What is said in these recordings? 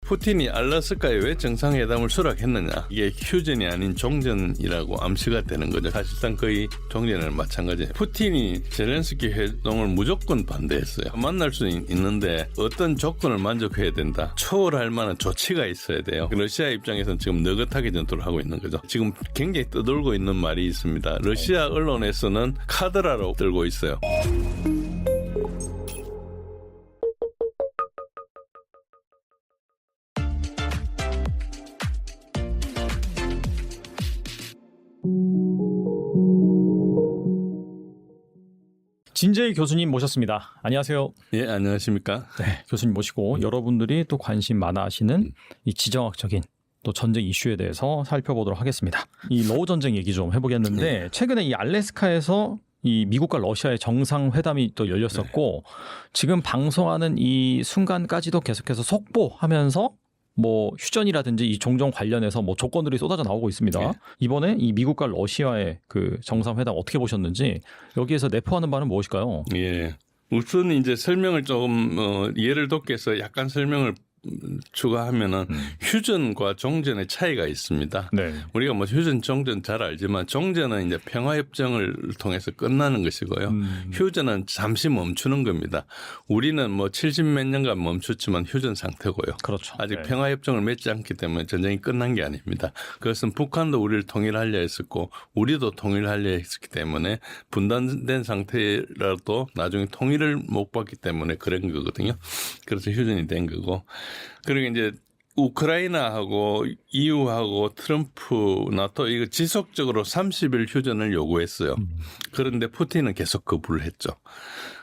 푸틴이 알래스카에 왜 정상회담을 수락했느냐, 이게 휴전이 아닌 종전이라고 암시가 되는 거죠. 사실상 거의 종전이랑 마찬가지예요. 푸틴이 젤렌스키 회동을 무조건 반대했어요. 만날 수는 있는데 어떤 조건을 만족해야 된다, 초월할 만한 조치가 있어야 돼요. 러시아 입장에서는 지금 느긋하게 전투를 하고 있는 거죠. 지금 굉장히 떠돌고 있는 말이 있습니다. 러시아 언론에서는 카드라로 들고 있어요. 진재희 교수님 모셨습니다. 안녕하세요. 예, 안녕하십니까? 네, 교수님 모시고 여러분들이 또 관심 많아 하시는 이 지정학적인 또 전쟁 이슈에 대해서 살펴보도록 하겠습니다. 이 러우 전쟁 얘기 좀 해보겠는데, 최근에 이 알래스카에서 이 미국과 러시아의 정상회담이 또 열렸었고, 지금 방송하는 이 순간까지도 계속해서 속보하면서 뭐 휴전이라든지 이 종전 관련해서 뭐 조건들이 쏟아져 나오고 있습니다. 네. 이번에 이 미국과 러시아의 그 정상회담 어떻게 보셨는지, 여기에서 내포하는 바는 무엇일까요? 예. 우선 이제 설명을 조금 예를 돕겠어 약간 설명을 추가하면은 휴전과 종전의 차이가 있습니다. 네. 우리가 뭐 휴전, 종전 잘 알지만 종전은 이제 평화협정을 통해서 끝나는 것이고요. 휴전은 잠시 멈추는 겁니다. 우리는 뭐 70몇 년간 멈췄지만 휴전 상태고요. 그렇죠. 아직 네. 평화협정을 맺지 않기 때문에 전쟁이 끝난 게 아닙니다. 그것은 북한도 우리를 통일하려 했었고 우리도 통일하려 했기 때문에 분단된 상태라도 나중에 통일을 못 받기 때문에 그런 거거든요. 그래서 휴전이 된 거고. 그리고 이제 우크라이나하고 EU하고 트럼프, 나토 이거 지속적으로 30일 휴전을 요구했어요. 그런데 푸틴은 계속 거부를 했죠.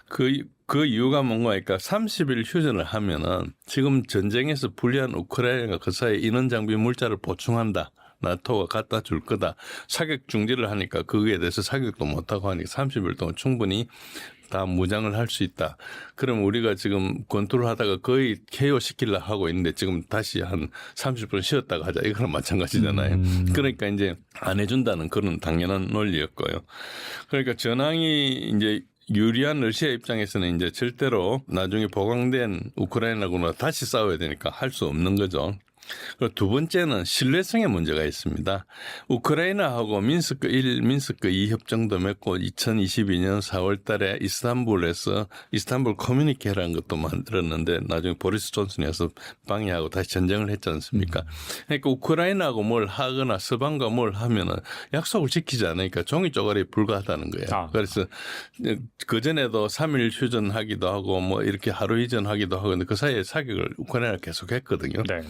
그 이유가 뭔가 하니까 30일 휴전을 하면은 지금 전쟁에서 불리한 우크라이나가 그 사이에 인원 장비 물자를 보충한다. 나토가 갖다 줄 거다. 사격 중지를 하니까 거기에 대해서 사격도 못하고 하니까 30일 동안 충분히 다 무장을 할 수 있다. 그럼 우리가 지금 권투를 하다가 거의 KO 시키려고 하고 있는데 지금 다시 한 30분 쉬었다가 하자. 이거랑 마찬가지잖아요. 그러니까 이제 안 해준다는 그런 당연한 논리였고요. 그러니까 전황이 이제 유리한 러시아 입장에서는 이제 절대로 나중에 보강된 우크라이나군과 다시 싸워야 되니까 할 수 없는 거죠. 그리고 두 번째는 신뢰성의 문제가 있습니다. 우크라이나하고 민스크 1, 민스크 2 협정도 맺고 2022년 4월 달에 이스탄불에서 이스탄불 커뮤니케라는 것도 만들었는데 나중에 보리스 존슨이어서 방해하고 다시 전쟁을 했지 않습니까? 그러니까 우크라이나하고 뭘 하거나 서방과 뭘 하면은 약속을 지키지 않으니까 종이 쪼가리에 불과하다는 거예요. 그래서 그전에도 3일 휴전하기도 하고 뭐 이렇게 하루 휴전하기도 하고 근데 그 사이에 사격을 우크라이나가 계속 했거든요. 네.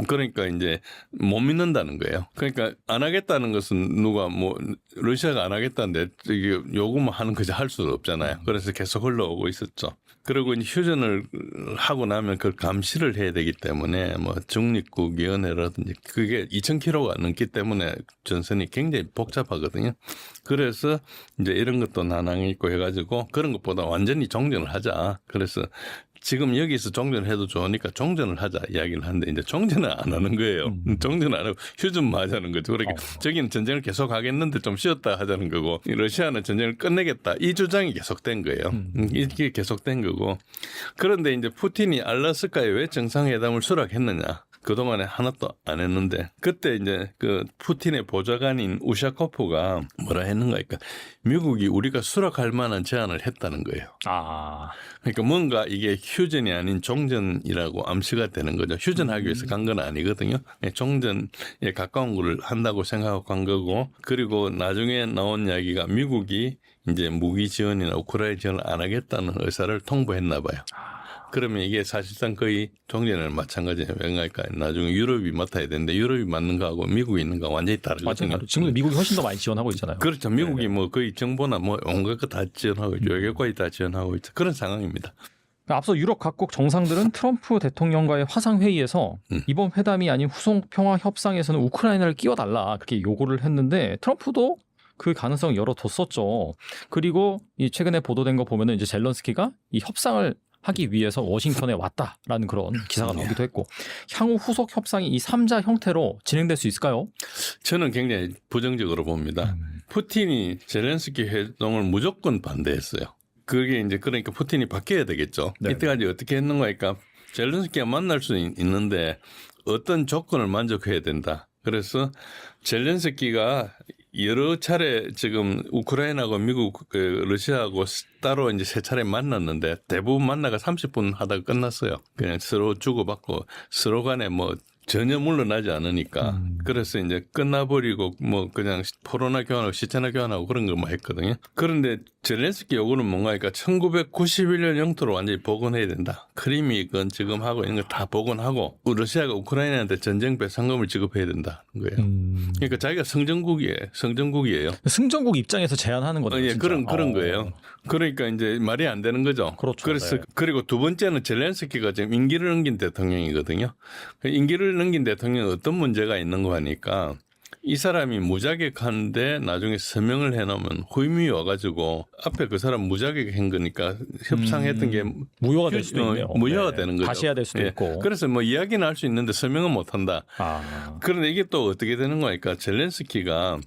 그러니까 이제 못 믿는다는 거예요. 그러니까 안 하겠다는 것은 누가 뭐 러시아가 안 하겠다는데 이게 요구만 하는 거지 할 수도 없잖아요. 그래서 계속 흘러오고 있었죠. 그리고 이제 휴전을 하고 나면 그걸 감시를 해야 되기 때문에 뭐 중립국위원회라든지 그게 2,000km가 넘기 때문에 전선이 굉장히 복잡하거든요. 그래서 이제 이런 것도 난항이 있고 해가지고 그런 것보다 완전히 종전을 하자. 그래서 지금 여기서 종전을 해도 좋으니까 종전을 하자 이야기를 하는데 이제 종전을 안 하는 거예요. 종전을 안 하고 휴전만 하자는 거죠. 그러니까 저기는 전쟁을 계속 하겠는데 좀 쉬었다 하자는 거고 러시아는 전쟁을 끝내겠다. 이 주장이 계속된 거예요. 이게 계속된 거고. 그런데 이제 푸틴이 알래스카에 왜 정상회담을 수락했느냐. 그동안에 하나도 안 했는데 그때 이제 그 푸틴의 보좌관인 우샤코프가 뭐라 했는가 하니까 미국이 우리가 수락할 만한 제안을 했다는 거예요. 그러니까 뭔가 이게 휴전이 아닌 종전이라고 암시가 되는 거죠. 휴전하기 위해서 간 건 아니거든요. 종전에 가까운 걸 한다고 생각하고 간 거고 그리고 나중에 나온 이야기가 미국이 이제 무기 지원이나 우크라이나 지원을 안 하겠다는 의사를 통보했나 봐요. 그러면 이게 사실상 거의 종전이랑 마찬가지예요. 왜냐니까 나중에 유럽이 맡아야 되는데 유럽이 맡는 거하고 미국이 있는 거 완전히 다르거든요. 맞아요. 지금 미국이 훨씬 더 많이 지원하고 있잖아요. 그렇죠. 미국이 뭐 거의 정보나 뭐 온갖 거 다 지원하고 있죠. 외교까지 다 지원하고 있죠. 그런 상황입니다. 앞서 유럽 각국 정상들은 트럼프 대통령과의 화상회의에서 이번 회담이 아닌 후속 평화 협상에서는 우크라이나를 끼워달라 그렇게 요구를 했는데 트럼프도 그 가능성 열어뒀었죠. 그리고 이 최근에 보도된 거 보면은 이제 젤런스키가 이 협상을 하기 위해서 워싱턴에 왔다라는 그런 기사가 나오기도 했고 향후 후속 협상이 이 3자 형태로 진행될 수 있을까요? 저는 굉장히 부정적으로 봅니다. 푸틴이 젤렌스키 회동을 무조건 반대했어요. 그게 이제 그러니까 푸틴이 바뀌어야 되겠죠. 네. 이때까지 어떻게 했는가 하니까 젤렌스키가 만날 수는 있는데 어떤 조건을 만족해야 된다. 그래서 젤렌스키가 여러 차례 지금 우크라이나하고 미국, 러시아하고 따로 이제 세 차례 만났는데 대부분 만나가 30분 하다가 끝났어요. 그냥 서로 주고받고 서로 간에 뭐 전혀 물러나지 않으니까. 그래서 이제 끝나버리고 뭐 그냥 포로나 교환하고 시체나 교환하고 그런 것만 했거든요. 그런데 젤렌스키 요구는 뭔가 하니까 1991년 영토를 완전히 복원해야 된다. 크림이건 지금 하고 이런 거 다 복원하고 러시아가 우크라이나한테 전쟁 배상금을 지급해야 된다는 거예요. 그러니까 자기가 성전국이에요. 승전국 입장에서 제안하는 거죠. 예, 그런 거예요. 그러니까 이제 말이 안 되는 거죠. 그렇죠. 그래서 네. 그리고 두 번째는 젤렌스키가 지금 임기를 넘긴 대통령이거든요. 임기를 넘긴 대통령은 어떤 문제가 있는 거 하니까 이 사람이 무자격한데 나중에 서명을 해놓으면 후임이 와가지고 앞에 그 사람 무자격한 거니까 협상했던 게 무효가 될 수도 있네요. 무효가 되는 거죠. 다시 해야 될 수도 예. 있고. 그래서 뭐 이야기는 할 수 있는데 서명은 못한다. 아. 그런데 이게 또 어떻게 되는 거니까 젤렌스키가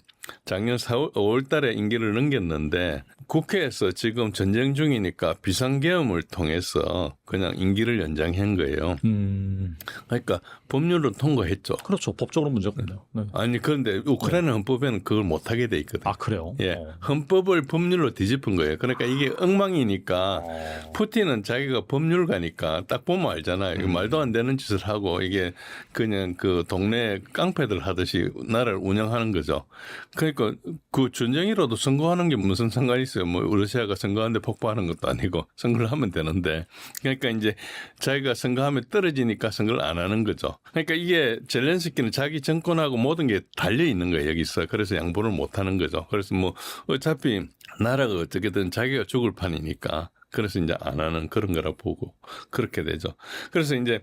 작년 5월 달에 임기를 넘겼는데 국회에서 지금 전쟁 중이니까 비상계엄을 통해서 그냥 임기를 연장한 거예요. 그러니까 법률로 통과했죠. 그렇죠. 법적으로 문제가 없네요. 네. 아니 그런데 우크라이나 헌법에는 그걸 못하게 돼 있거든요. 아 그래요? 예, 헌법을 법률로 뒤집은 거예요. 그러니까 이게 엉망이니까 어. 푸틴은 자기가 법률가니까 딱 보면 알잖아요. 이거 말도 안 되는 짓을 하고 이게 그냥 그 동네 깡패들 하듯이 나라를 운영하는 거죠. 그러니까 그 전쟁이라도 선거하는 게 무슨 상관이 있어요. 뭐 러시아가 선거하는데 폭파하는 것도 아니고 선거를 하면 되는데 그러니까 이제 자기가 선거하면 떨어지니까 선거를 안 하는 거죠. 그러니까 이게 젤렌스키는 자기 정권하고 모든 게 달려 있는 거예요. 여기서. 그래서 양보를 못 하는 거죠. 그래서 뭐 어차피 나라가 어떻게든 자기가 죽을 판이니까 그래서 이제 안 하는 그런 거라 보고 그렇게 되죠. 그래서 이제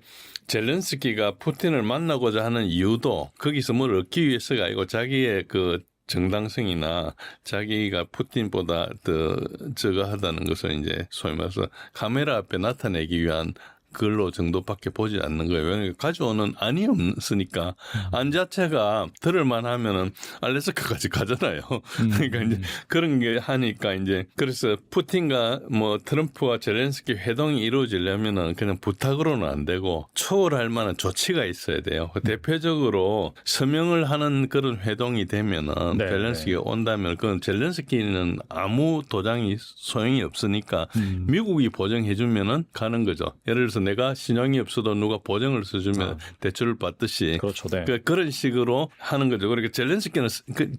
젤렌스키가 푸틴을 만나고자 하는 이유도 거기서 뭘 얻기 위해서가 아니고 자기의 그 정당성이나 자기가 푸틴보다 더 저거 하다는 것을 이제 소위 말해서 카메라 앞에 나타내기 위한 글로 정도밖에 보지 않는 거예요. 왜냐하면 가져오는 안이 없으니까 안 자체가 들을만 하면은 알래스카까지 가잖아요. 그러니까 이제 그런 게 하니까 이제 그래서 푸틴과 뭐 트럼프와 젤렌스키 회동이 이루어지려면은 그냥 부탁으로는 안 되고 초월할 만한 조치가 있어야 돼요. 대표적으로 서명을 하는 그런 회동이 되면은 네, 젤렌스키가 온다면 그건 젤렌스키는 아무 도장이 소용이 없으니까 미국이 보정해주면은 가는 거죠. 예를 들어서 내가 신용이 없어도 누가 보증을 써주면 대출을 받듯이 그렇죠. 네. 그런 식으로 하는 거죠. 그러니까 젤렌스키는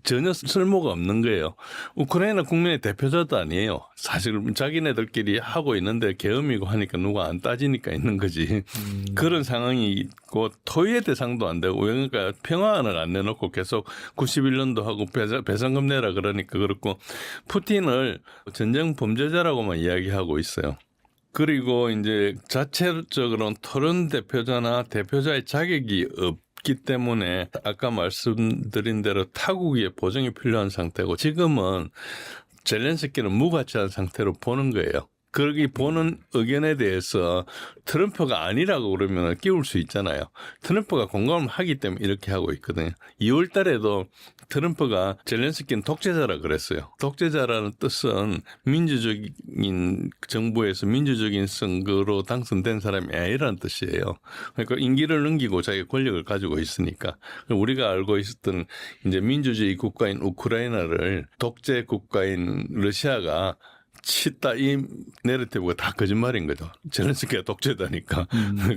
전혀 쓸모가 없는 거예요. 우크라이나 국민의 대표자도 아니에요. 사실 자기네들끼리 하고 있는데 계엄이고 하니까 누가 안 따지니까 있는 거지. 그런 상황이 있고 토의의 대상도 안 되고 그러니까 평화안을 안 내놓고 계속 91년도 하고 배상금 내라 그러니까 그렇고 푸틴을 전쟁 범죄자라고만 이야기하고 있어요. 그리고 이제 자체적으로는 토론 대표자나 대표자의 자격이 없기 때문에 아까 말씀드린 대로 타국의 보증이 필요한 상태고 지금은 젤렌스키는 무가치한 상태로 보는 거예요. 거기 보는 의견에 대해서 트럼프가 아니라고 그러면 끼울 수 있잖아요. 트럼프가 공감을 하기 때문에 이렇게 하고 있거든요. 2월 달에도 트럼프가 젤렌스키는 독재자라 그랬어요. 독재자라는 뜻은 민주적인 정부에서 민주적인 선거로 당선된 사람이 아니라는 뜻이에요. 그러니까 임기를 넘기고 자기 권력을 가지고 있으니까 우리가 알고 있었던 이제 민주주의 국가인 우크라이나를 독재 국가인 러시아가 치다 이 내러티브가 다 거짓말인 거죠. 젤렌스키가 독재다니까.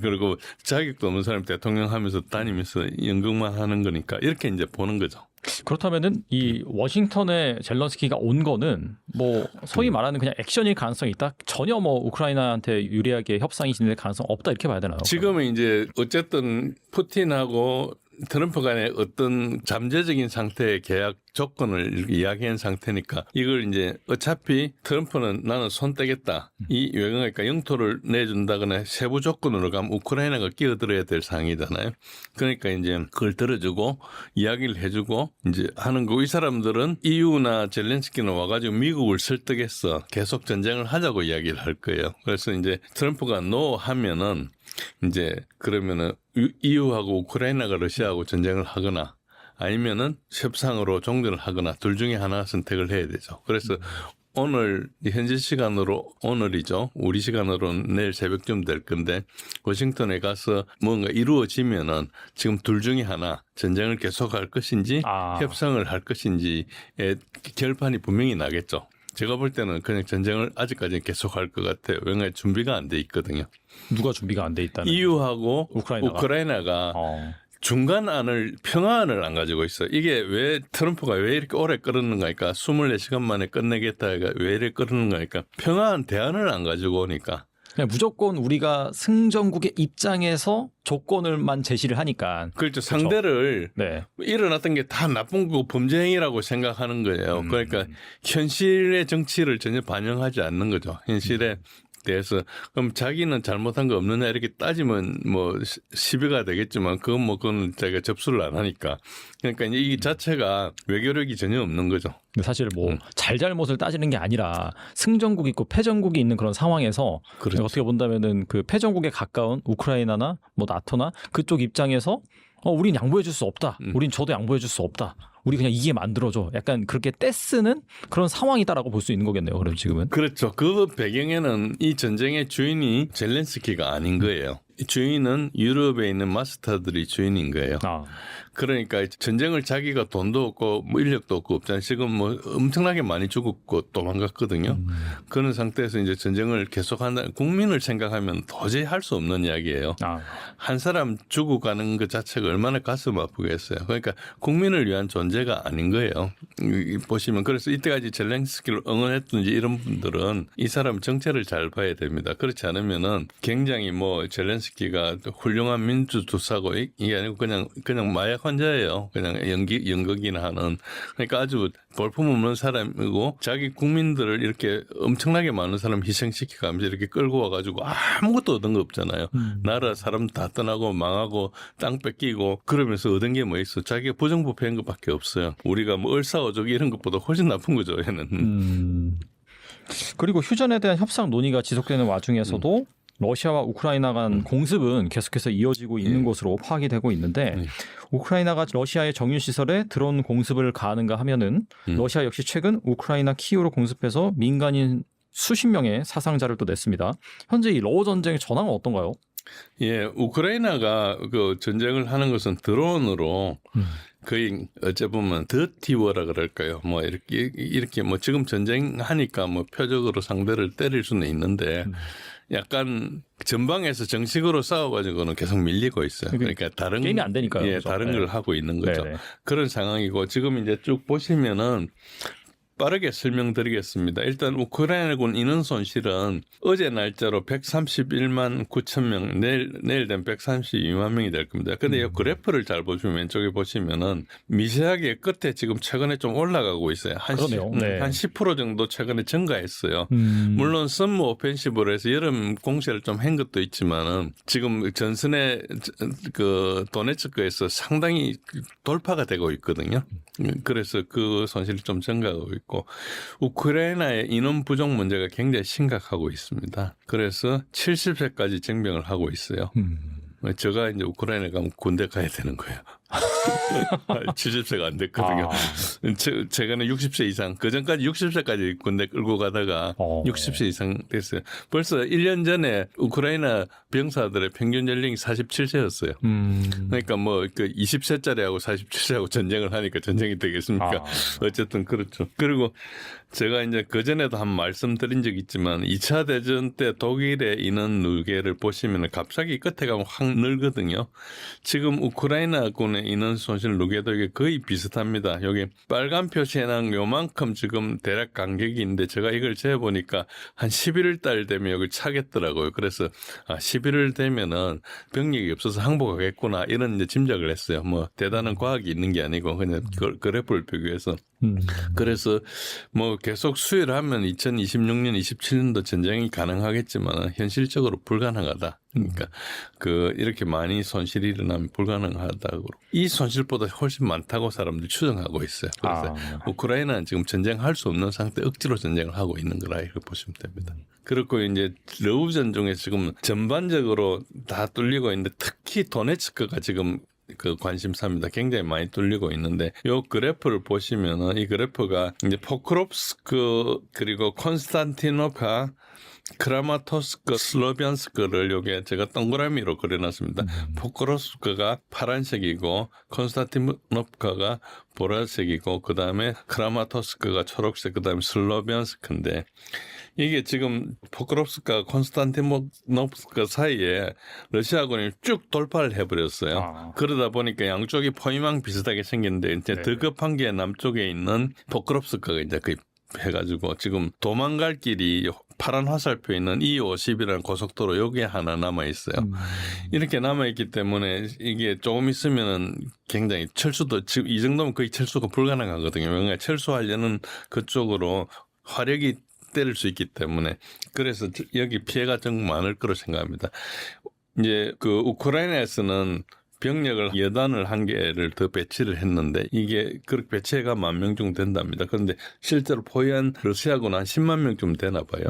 그리고 자격도 없는 사람이 대통령 하면서 다니면서 연극만 하는 거니까 이렇게 이제 보는 거죠. 그렇다면은 이 워싱턴에 젤런스키가 온 거는 뭐 소위 말하는 그냥 액션일 가능성이 있다. 전혀 뭐 우크라이나한테 유리하게 협상이 진행될 가능성 없다 이렇게 봐야 되나요? 지금은 이제 어쨌든 푸틴하고 트럼프 간의 어떤 잠재적인 상태의 계약 조건을 이야기한 상태니까 이걸 이제 어차피 트럼프는 나는 손 떼겠다. 이 외경이니까 영토를 내준다거나 세부 조건으로 가면 우크라이나가 끼어들어야 될 상황이잖아요. 그러니까 이제 그걸 들어주고 이야기를 해주고 이제 하는 거고 이 사람들은 EU나 젤렌스키는 와가지고 미국을 설득해서 계속 전쟁을 하자고 이야기를 할 거예요. 그래서 이제 트럼프가 노 하면은 이제 그러면은 EU하고 우크라이나가 러시아하고 전쟁을 하거나 아니면은 협상으로 종전을 하거나 둘 중에 하나 선택을 해야 되죠. 그래서 오늘 현지 시간으로 오늘이죠. 우리 시간으로는 내일 새벽쯤 될 건데 워싱턴에 가서 뭔가 이루어지면은 지금 둘 중에 하나 전쟁을 계속할 것인지 협상을 할 것인지의 결판이 분명히 나겠죠. 제가 볼 때는 그냥 전쟁을 아직까지는 계속할 것 같아요. 왜냐하면 준비가 안 돼 있거든요. 누가 준비가 안 돼 있다는? EU하고 우크라이나가, 우크라이나가 중간안을 평화안을 안 가지고 있어요. 이게 왜 트럼프가 왜 이렇게 오래 끌었는가 하니까 24시간 만에 끝내겠다 하니까 왜 이렇게 끌었는가 하니까 평화안 대안을 안 가지고 오니까 그냥 무조건 우리가 승전국의 입장에서 조건을만 제시를 하니까. 그렇죠. 상대를 네. 일어났던 게 다 나쁜 거고 범죄 행위라고 생각하는 거예요. 그러니까 현실의 정치를 전혀 반영하지 않는 거죠. 현실에 대해서 그럼 자기는 잘못한 거 없느냐 이렇게 따지면 뭐 시비가 되겠지만 그건 자기가 접수를 안 하니까 그러니까 이 자체가 외교력이 전혀 없는 거죠. 근데 사실 뭐 잘잘못을 따지는 게 아니라 승전국이 있고 패전국이 있는 그런 상황에서 그렇죠. 어떻게 본다면은 그 패전국에 가까운 우크라이나나 뭐 나토나 그쪽 입장에서 우린 양보해 줄 수 없다. 우린 저도 양보해 줄 수 없다. 우리 그냥 이게 만들어줘. 약간 그렇게 떼쓰는 그런 상황이다라고 볼 수 있는 거겠네요. 그럼 지금은. 그렇죠. 그 배경에는 이 전쟁의 주인이 젤렌스키가 아닌 거예요. 주인은 유럽에 있는 마스터들이 주인인 거예요. 그러니까 전쟁을 자기가 돈도 없고 뭐 인력도 없고 없잖아요. 지금 뭐 엄청나게 많이 죽었고 도망갔거든요. 그런 상태에서 이제 전쟁을 계속한다. 국민을 생각하면 도저히 할 수 없는 이야기예요. 한 사람 죽어가는 것 자체가 얼마나 가슴 아프겠어요. 그러니까 국민을 위한 존재가 아닌 거예요. 보시면 그래서 이때까지 젤렌스키를 응원했든지 이런 분들은 이 사람 정체를 잘 봐야 됩니다. 그렇지 않으면은 굉장히 뭐 젤렌스키가 훌륭한 민주투사고 이게 아니고 그냥 마약 환자예요. 그냥 연극이나 하는. 그러니까 아주 볼품없는 사람이고 자기 국민들을 이렇게 엄청나게 많은 사람 희생시키면서 이렇게 끌고 와가지고 아무것도 얻은 거 없잖아요. 나라 사람 다 떠나고 망하고 땅 뺏기고 그러면서 얻은 게 뭐 있어. 자기가 부정부패한 것밖에 없어요. 우리가 뭐 을사오적 이런 것보다 훨씬 나쁜 거죠. 얘는. 그리고 휴전에 대한 협상 논의가 지속되는 와중에서도 러시아와 우크라이나 간 공습은 계속해서 이어지고 있는 것으로 파악이 되고 있는데 우크라이나가 러시아의 정유시설에 드론 공습을 가하는가 하면은 러시아 역시 최근 우크라이나 키이우를 공습해서 민간인 수십 명의 사상자를 또 냈습니다. 현재 이 러우 전쟁의 전황은 어떤가요? 예, 우크라이나가 그 전쟁을 하는 것은 드론으로 거의 어째 보면 더티워라 그럴까요? 뭐 이렇게 뭐 지금 전쟁하니까 뭐 표적으로 상대를 때릴 수는 있는데 약간 전방에서 정식으로 싸워가지고는 계속 밀리고 있어요. 그러니까 다른 게임이 안 되니까요. 예, 그렇죠? 다른 걸 하고 있는 거죠. 네네. 그런 상황이고 지금 이제 쭉 보시면은. 빠르게 설명드리겠습니다. 일단 우크라이나군 인원 손실은 어제 날짜로 131만 9천 명, 내일 되면 132만 명이 될 겁니다. 근데 이 그래프를 잘 보시면 왼쪽에 보시면은 미세하게 끝에 지금 최근에 좀 올라가고 있어요. 한 10% 정도 최근에 증가했어요. 물론 썸머 오펜시브로 해서 여름 공세를 좀 한 것도 있지만은 지금 전선의 그 도네츠크에서 상당히 돌파가 되고 있거든요. 그래서 그 손실이 좀 증가하고 있고 우크라이나의 인원 부족 문제가 굉장히 심각하고 있습니다. 그래서 70세까지 징병을 하고 있어요. 제가 이제 우크라이나 가면 군대 가야 되는 거예요. 70세가 안 됐거든요. 최근에 60세 이상, 그전까지 60세까지 군대 끌고 가다가 60세 이상 됐어요. 벌써 1년 전에 우크라이나 병사들의 평균 연령이 47세였어요. 그러니까 뭐 그 20세짜리하고 47세하고 전쟁을 하니까 전쟁이 되겠습니까? 어쨌든 그렇죠. 그리고 제가 이제 그전에도 한 말씀드린 적이 있지만 2차 대전 때 독일의 인원 누계를 보시면 갑자기 끝에 가면 확 늘거든요. 지금 우크라이나군의 인원 손실 누계도 이게 거의 비슷합니다. 여기 빨간 표시에는 요만큼 지금 대략 간격이 있는데 제가 이걸 재보니까 한 11월 달 되면 여기 차겠더라고요. 그래서 11월 되면은 병력이 없어서 항복하겠구나 이런 이제 짐작을 했어요. 뭐 대단한 과학이 있는 게 아니고 그냥 그래프를 비교해서. 그래서 뭐 계속 수혜를 하면 2026년, 27년도 전쟁이 가능하겠지만 현실적으로 불가능하다. 그러니까 이렇게 많이 손실이 일어나면 불가능하다고. 이 손실보다 훨씬 많다고 사람들이 추정하고 있어요. 그래서 우크라이나는 지금 전쟁할 수 없는 상태, 억지로 전쟁을 하고 있는 거라 이렇게 보시면 됩니다. 그렇고 이제 러우 전중에 지금 전반적으로 다 뚫리고 있는데 특히 도네츠크가 지금 그 관심사입니다. 굉장히 많이 뚫리고 있는데 요 그래프를 보시면은 이 그래프가 이제 포크롭스크 그리고 콘스탄티노카 크라마토스크 슬로비안스크를 요게 제가 동그라미로 그려놨습니다. 포크롭스크가 파란색이고 콘스탄티노카가 보라색이고 그 다음에 크라마토스크가 초록색 그 다음에 슬로비안스크인데 이게 지금 포크롭스크와 콘스탄티노프스크 사이에 러시아군이 쭉 돌파를 해버렸어요. 그러다 보니까 양쪽이 포위망 비슷하게 생겼는데 이제 더 급한 게 남쪽에 있는 포크롭스크가 이제 거의 해가지고 지금 도망갈 길이 파란 화살표 있는 E50이라는 고속도로 여기에 하나 남아 있어요. 이렇게 남아 있기 때문에 이게 조금 있으면은 굉장히 철수도 지금 이 정도면 거의 철수가 불가능하거든요. 왜냐하면 철수하려는 그쪽으로 화력이 때릴 수 있기 때문에 그래서 여기 피해가 정말 많을 거로 생각합니다. 이제 그 우크라이나에서는 병력을 여단을 한 개를 더 배치를 했는데 이게 그렇게 배치가 10,000명 정도 된답니다. 그런데 실제로 포위한 러시아군은 한 10만 명쯤 되나 봐요.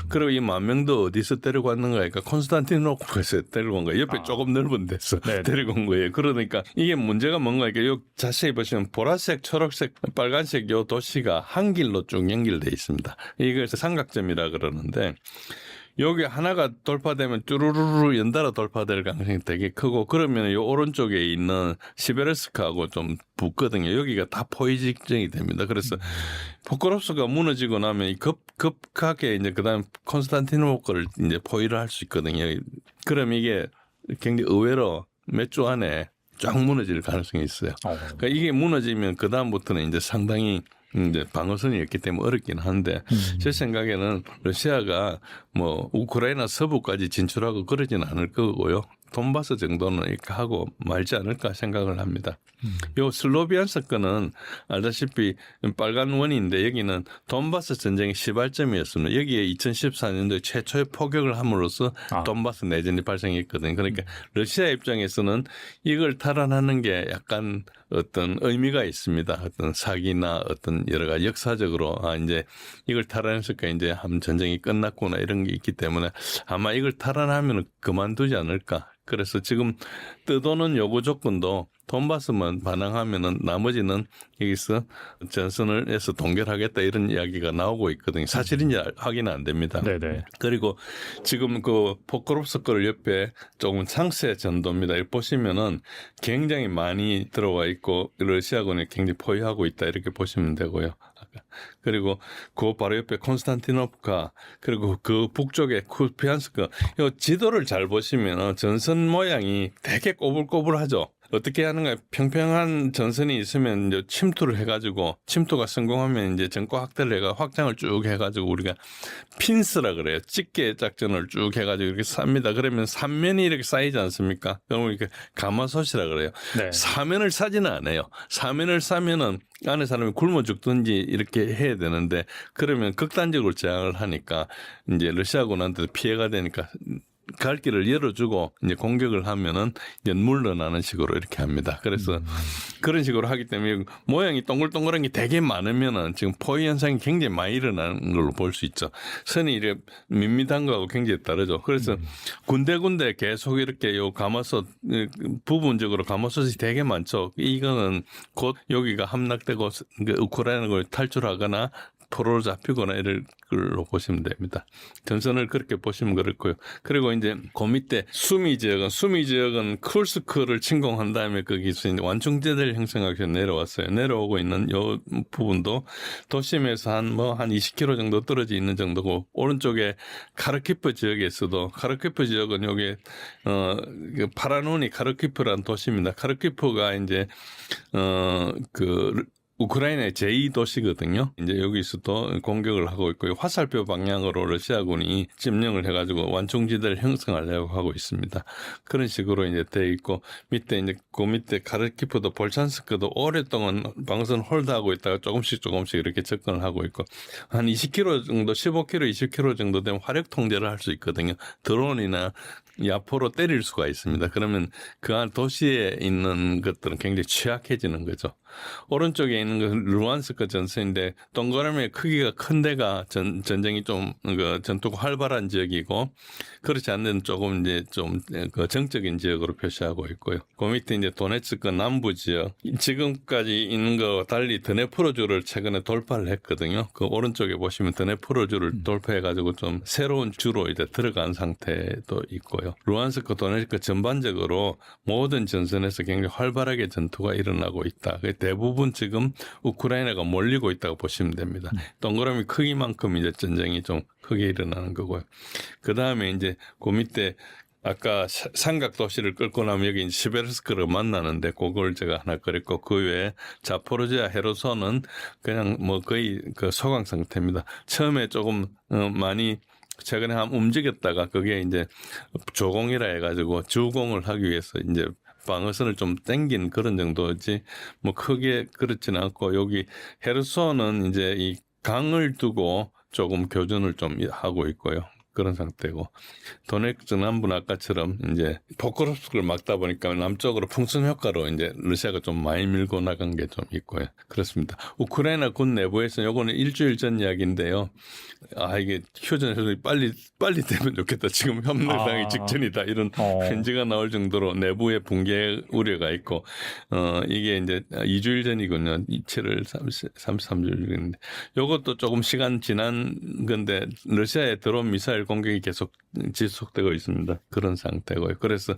그리고 이 10,000명도 어디서 데리고 왔는가 하니까 콘스탄티노프에서 데리고 온 거예요. 옆에 조금 넓은 데서 데리고 온 거예요. 그러니까 이게 문제가 뭔가 이게 요 자세히 보시면 보라색, 초록색, 빨간색 요 도시가 한 길로 쭉 연결돼 있습니다. 이걸 삼각점이라 그러는데 여기 하나가 돌파되면 쭈루루루 연달아 돌파될 가능성이 되게 크고 그러면 이 오른쪽에 있는 시베르스크하고 좀 붙거든요. 여기가 다 포위 직전이 됩니다. 그래서 포크롭스크가 무너지고 나면 급하게 이제 그다음 콘스탄티노프를 이제 포위를 할 수 있거든요. 그럼 이게 굉장히 의외로 몇 주 안에 쫙 무너질 가능성이 있어요. 그러니까 이게 무너지면 그 다음부터는 이제 상당히 이제 방어선이 있기 때문에 어렵긴 한데 제 생각에는 러시아가 뭐 우크라이나 서부까지 진출하고 그러진 않을 거고요. 돈바스 정도는 이렇게 하고 말지 않을까 생각을 합니다. 요 슬로비안스크는 알다시피 빨간 원인데 여기는 돈바스 전쟁의 시발점이었습니다. 여기에 2014년도에 최초의 포격을 함으로써 돈바스 내전이 발생했거든요. 그러니까 러시아 입장에서는 이걸 탈환하는 게 약간 어떤 의미가 있습니다. 어떤 사기나 어떤 여러 가지 역사적으로 이제 이걸 탈환했을까 이제 한 전쟁이 끝났구나 이런 게 있기 때문에 아마 이걸 탈환하면 그만두지 않을까. 그래서 지금 떠도는 요구 조건도 돈바스만 반항하면은 나머지는 여기서 전선을 해서 동결하겠다 이런 이야기가 나오고 있거든요. 사실인지 확인은 안 됩니다. 네네. 그리고 지금 그 포크롭스크를 옆에 조금 상세 전도입니다. 여기 보시면은 굉장히 많이 들어와 있고 러시아군이 굉장히 포위하고 있다 이렇게 보시면 되고요. 그리고 그 바로 옆에 콘스탄티노프카 그리고 그 북쪽에 쿠피안스크 이 지도를 잘 보시면 전선 모양이 되게 꼬불꼬불하죠. 어떻게 하는가 평평한 전선이 있으면 이제 침투를 해가지고 침투가 성공하면 이제 전과 확대를 해가 확장을 쭉 해가지고 우리가 핀스라 그래요. 집게 작전을 쭉 해가지고 이렇게 쌉니다. 그러면 삼면이 이렇게 쌓이지 않습니까? 그러면 이렇게 가마솥이라 그래요. 네. 사면을 싸지는 않아요. 사면을 싸면은 안에 사람이 굶어 죽든지 이렇게 해야 되는데 그러면 극단적으로 제한을 하니까 이제 러시아군한테도 피해가 되니까 갈 길을 열어주고 이제 공격을 하면은 이제 물러나는 식으로 이렇게 합니다. 그래서 그런 식으로 하기 때문에 모양이 동글동글한 게 되게 많으면은 지금 포위 현상이 굉장히 많이 일어나는 걸로 볼 수 있죠. 선이 이렇게 밋밋한 거하고 굉장히 다르죠. 그래서 군데군데 계속 이렇게 요 가마솥 부분적으로 가마솥이 되게 많죠. 이거는 곧 여기가 함락되고 우크라이나를 탈출하거나 포로로 잡히거나 이럴 걸로 보시면 됩니다. 전선을 그렇게 보시면 그렇고요. 그리고 이제 그 밑에 수미 지역은 크루스크를 침공한 다음에 거기서 이제 완충지대를 형성하기 위해서 내려왔어요. 내려오고 있는 요 부분도 도심에서 한 20km 정도 떨어져 있는 정도고 오른쪽에 카르키프 지역에서도 카르키프 지역은 여기 그 파라논이 카르키프라는 도시입니다. 카르키프가 이제 우크라이나의 제2도시거든요. 이제 여기서도 공격을 하고 있고요. 화살표 방향으로 러시아군이 점령을 해가지고 완충지대를 형성하려고 하고 있습니다. 그런 식으로 이제 돼 있고 밑에 이제 그 밑에 카르키프도 볼찬스크도 오랫동안 방선 홀드하고 있다가 조금씩 이렇게 접근을 하고 있고 한 20km 정도, 15km, 20km 정도 되면 화력 통제를 할 수 있거든요. 드론이나 야포로 때릴 수가 있습니다. 그러면 그 안 도시에 있는 것들은 굉장히 취약해지는 거죠. 오른쪽에 있는 것은 루안스크 전선인데 동그라미의 크기가 큰 데가 전쟁이 좀 그 전투가 활발한 지역이고 그렇지 않는 데는 조금 이제 좀 그 정적인 지역으로 표시하고 있고요. 그 밑에 이제 도네츠크 남부 지역 지금까지 있는 거와 달리 드네프로주를 최근에 돌파를 했거든요. 그 오른쪽에 보시면 드네프로주를 돌파해가지고 좀 새로운 주로 이제 들어간 상태도 있고요. 루안스크 도네츠크 전반적으로 모든 전선에서 굉장히 활발하게 전투가 일어나고 있다. 대부분 지금 우크라이나가 몰리고 있다고 보시면 됩니다. 동그라미 크기만큼 이제 전쟁이 좀 크게 일어나는 거고요. 그 다음에 이제 그 밑에 아까 삼각 도시를 끌고 나면 여기 시베르스크를 만나는데 그걸 제가 하나 그렸고 그 외에 자포로지아 헤르손은 그냥 뭐 거의 그 소강 상태입니다. 처음에 조금 많이 최근에 한번 움직였다가 그게 이제 조공이라 해가지고 주공을 하기 위해서 이제 방어선을 좀 땡긴 그런 정도지 뭐 크게 그렇지는 않고 여기 헤르손은 이제 이 강을 두고 조금 교전을 좀 하고 있고요. 그런 상태고 도네츠 남부는 아까처럼 이제 포크로프스크를 막다 보니까 남쪽으로 풍선 효과로 이제 러시아가 좀 많이 밀고 나간 게 좀 있고요. 그렇습니다. 우크라이나 군 내부에서는 요거는 일주일 전 이야기인데요. 아 이게 휴전에서 빨리 되면 좋겠다. 지금 협력당이 직전이다. 이런 편지가 나올 정도로 내부의 붕괴 우려가 있고 이게 이제 2주일 전이군요. 7월 33주일인데 요것도 조금 시간 지난 건데 러시아에 들어온 미사일 공격이 계속 지속되고 있습니다. 그런 상태고요. 그래서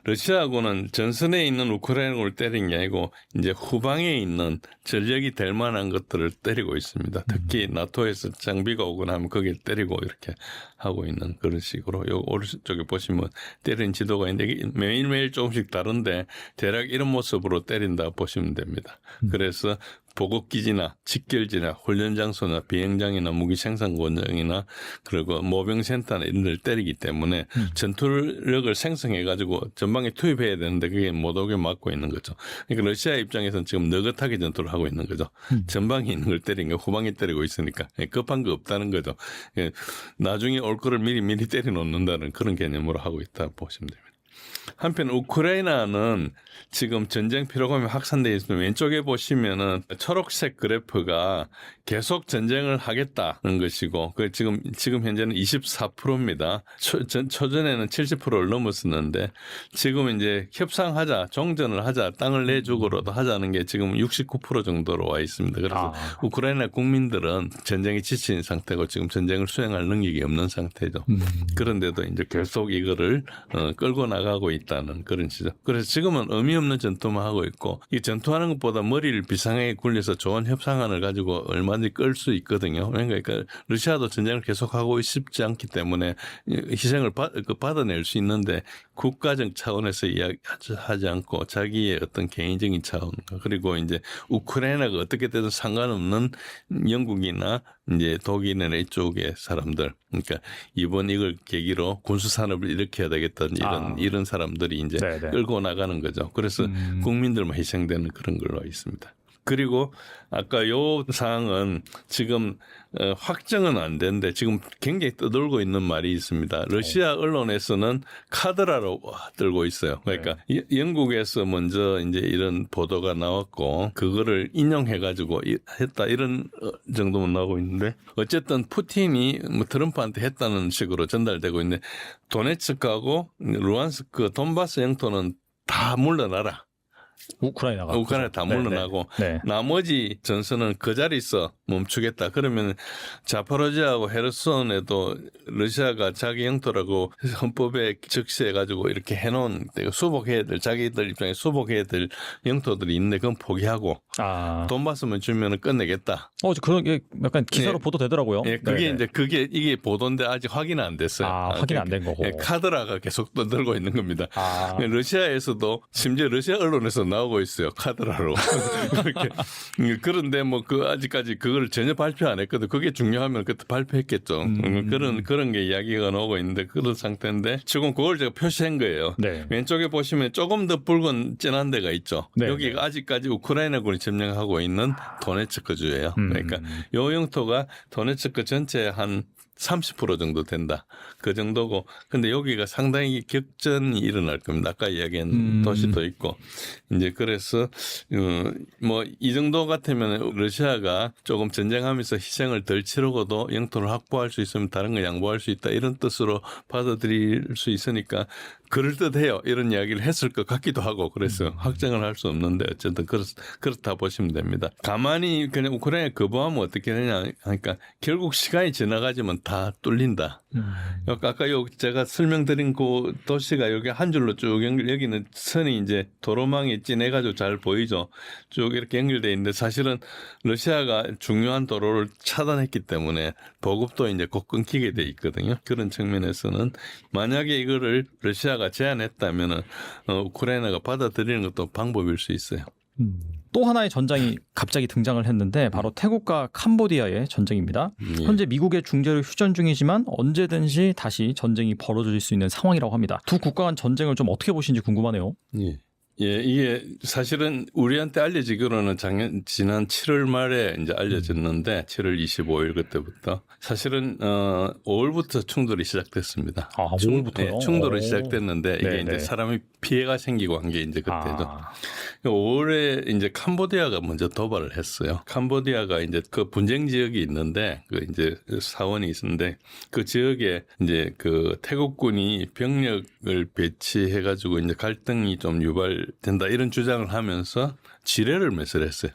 러시아군은 전선에 있는 우크라이나군을 때린 게 아니고 이제 후방에 있는 전력이 될 만한 것들을 때리고 있습니다. 특히 나토에서 장비가 오거나 하면 거기를 때리고 이렇게 하고 있는 그런 식으로 요 오른쪽에 보시면 때린 지도가 있는데 매일매일 조금씩 다른데 대략 이런 모습으로 때린다 보시면 됩니다. 그래서 보급기지나 직결지나 훈련장소나 비행장이나 무기생산공장이나 그리고 모병센터나 이런 데를 때리기 때문에 전투력을 생성해가지고 전방에 투입해야 되는데 그게 못 오게 막고 있는 거죠. 그러니까 러시아 입장에서는 지금 느긋하게 전투를 하고 있는 거죠. 전방에 있는 걸 때린 거 후방에 때리고 있으니까 급한 거 없다는 거죠. 나중에 올 거를 미리 때려 놓는다는 그런 개념으로 하고 있다 보시면 됩니다. 한편 우크라이나는 지금 전쟁 피로감이 확산되어 있으면 왼쪽에 보시면은 초록색 그래프가 계속 전쟁을 하겠다는 것이고 그 지금 현재는 24%입니다. 초전에는 70%를 넘었었는데 지금 이제 협상하자, 종전을 하자, 땅을 내주고라도 하자는 게 지금 69% 정도로 와 있습니다. 그래서 우크라이나 국민들은 전쟁에 지친 상태고 지금 전쟁을 수행할 능력이 없는 상태죠. 그런데도 이제 계속 이거를 끌고 나가고 있다는 그런 시죠. 그래서 지금은 의미 없는 전투만 하고 있고 이 전투하는 것보다 머리를 비상하게 굴려서 좋은 협상안을 가지고 얼마든지 끌 수 있거든요. 그러니까 러시아도 전쟁을 계속하고 싶지 않기 때문에 희생을 받아낼 수 있는데 국가적 차원에서 이야기하지 않고 자기의 어떤 개인적인 차원 그리고 이제 우크라이나가 어떻게 되든 상관없는 영국이나 이제 독일이나 이쪽의 사람들 그러니까 이번 이걸 계기로 군수 산업을 일으켜야 되겠다는 이런 사람들이 이제 네네. 끌고 나가는 거죠. 그래서 국민들만 희생되는 그런 걸로 있습니다. 그리고 아까 요 사항은 지금 확정은 안 되는데 지금 굉장히 떠돌고 있는 말이 있습니다. 러시아 언론에서는 카드라로 들고 있어요. 그러니까 영국에서 먼저 이제 이런 보도가 나왔고 그거를 인용해가지고 했다 이런 정도만 나오고 있는데 어쨌든 푸틴이 뭐 트럼프한테 했다는 식으로 전달되고 있는데 도네츠크하고 루안스크 돈바스 영토는 다 물러나라. 우크라이나가 다 물러나고 네. 나머지 전선은 그 자리에서 멈추겠다. 그러면 자포로지아하고 헤르손에도 러시아가 자기 영토라고 헌법에 적시해가지고 이렇게 해놓은 수복해야 될 자기들 입장에 수복해야 될 영토들이 있는데 그건 포기하고 돈바스만 주면은 끝내겠다. 그런 게 약간 기사로 보도되더라고요. 예, 이게 보도인데 아직 확인 안 됐어요. 확인 안 된 거고. 카드라가 계속 떠들고 있는 겁니다. 러시아에서도 심지어 러시아 언론에서 나오고 있어요. 카드라로. 그렇게. 그런데 뭐 아직까지 그걸 전혀 발표 안 했거든. 그게 중요하면 그때 발표했겠죠. 그런 게 이야기가 나오고 있는데 그런 상태인데 지금 그걸 제가 표시한 거예요. 네. 왼쪽에 보시면 조금 더 붉은 진한 데가 있죠. 네. 여기가 아직까지 우크라이나군이 점령하고 있는 도네츠크주예요. 그러니까 요 영토가 도네츠크 전체의 한 30% 정도 된다. 그 정도고. 근데 여기가 상당히 격전이 일어날 겁니다. 아까 이야기한 도시도 있고. 이제 그래서 뭐 이 정도 같으면 러시아가 조금 전쟁하면서 희생을 덜 치르고도 영토를 확보할 수 있으면 다른 거 양보할 수 있다. 이런 뜻으로 받아들일 수 있으니까 그럴듯해요. 이런 이야기를 했을 것 같기도 하고 그래서 확정을 할 수 없는데 어쨌든 그렇다 보시면 됩니다. 가만히 그냥 우크라이나 거부하면 어떻게 되냐 하니까 결국 시간이 지나가지만 다 뚫린다. 아까 제가 설명드린 그 도시가 여기 한 줄로 쭉 여기는 선이 이제 도로망이 진해가지고 잘 보이죠. 쭉 이렇게 연결돼 있는데 사실은 러시아가 중요한 도로를 차단했기 때문에 보급도 이제 곧 끊기게 돼 있거든요. 그런 측면에서는 만약에 이거를 러시아가 제안했다면은 우크라이나가 받아들이는 것도 방법일 수 있어요. 또 하나의 전장이 갑자기 등장을 했는데 바로 태국과 캄보디아의 전쟁입니다. 현재 미국의 중재를 휴전 중이지만 언제든지 다시 전쟁이 벌어질 수 있는 상황이라고 합니다. 두 국가 간 전쟁을 좀 어떻게 보시는지 궁금하네요. 예, 이게 사실은 우리한테 알려지기로는 지난 7월 말에 이제 알려졌는데 7월 25일 그때부터 사실은 5월부터 충돌이 시작됐습니다. 5월부터요? 네, 충돌은 시작됐는데 이게 네네. 이제 사람이 피해가 생기고 한 게 이제 그때죠. 5월에 이제 캄보디아가 먼저 도발을 했어요. 캄보디아가 이제 그 분쟁 지역이 있는데 그 이제 사원이 있는데 그 지역에 이제 그 태국군이 병력을 배치해가지고 이제 갈등이 좀 유발된다 이런 주장을 하면서 지뢰를 매설했어요.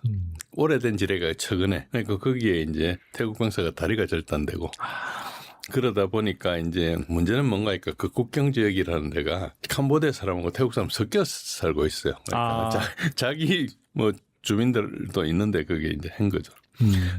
오래된 지뢰가 최근에 그러니까 거기에 이제 태국 병사가 다리가 절단되고. 그러다 보니까 이제 문제는 뭔가니까 그 국경 지역이라는 데가 캄보디아 사람하고 태국 사람 섞여 살고 있어요. 그러니까 자기 뭐 주민들도 있는데 그게 이제 한 거죠.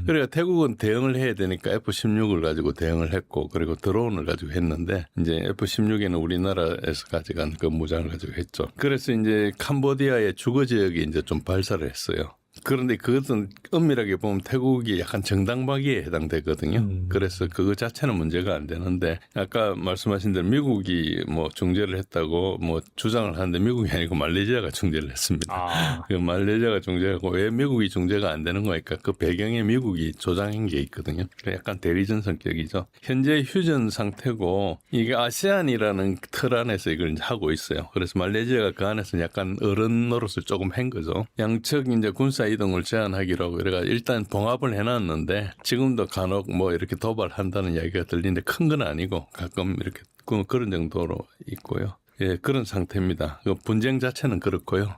그러니까 태국은 대응을 해야 되니까 F-16을 가지고 대응을 했고 그리고 드론을 가지고 했는데 이제 F-16에는 우리나라에서 가져간 그 무장을 가지고 했죠. 그래서 이제 캄보디아의 주거 지역이 이제 좀 발사를 했어요. 그런데 그것은 엄밀하게 보면 태국이 약간 정당방위에 해당되거든요. 그래서 그거 자체는 문제가 안 되는데 아까 말씀하신 대로 미국이 뭐 중재를 했다고 뭐 주장을 하는데 미국이 아니고 말레이시아가 중재를 했습니다. 그 말레이시아가 중재하고 왜 미국이 중재가 안 되는 거니까 그 배경에 미국이 조장한 게 있거든요. 약간 대리전 성격이죠. 현재 휴전 상태고 이게 아세안이라는 틀 안에서 이걸 이제 하고 있어요. 그래서 말레이시아가 그 안에서 약간 어른 노릇을 조금 한 거죠. 양측 이제 군사 이동을 제한하기로 하고 그래가 일단 봉합을 해놨는데 지금도 간혹 뭐 이렇게 도발한다는 이야기가 들리는데 큰 건 아니고 가끔 이렇게 그런 정도로 있고요. 예, 그런 상태입니다. 그 분쟁 자체는 그렇고요.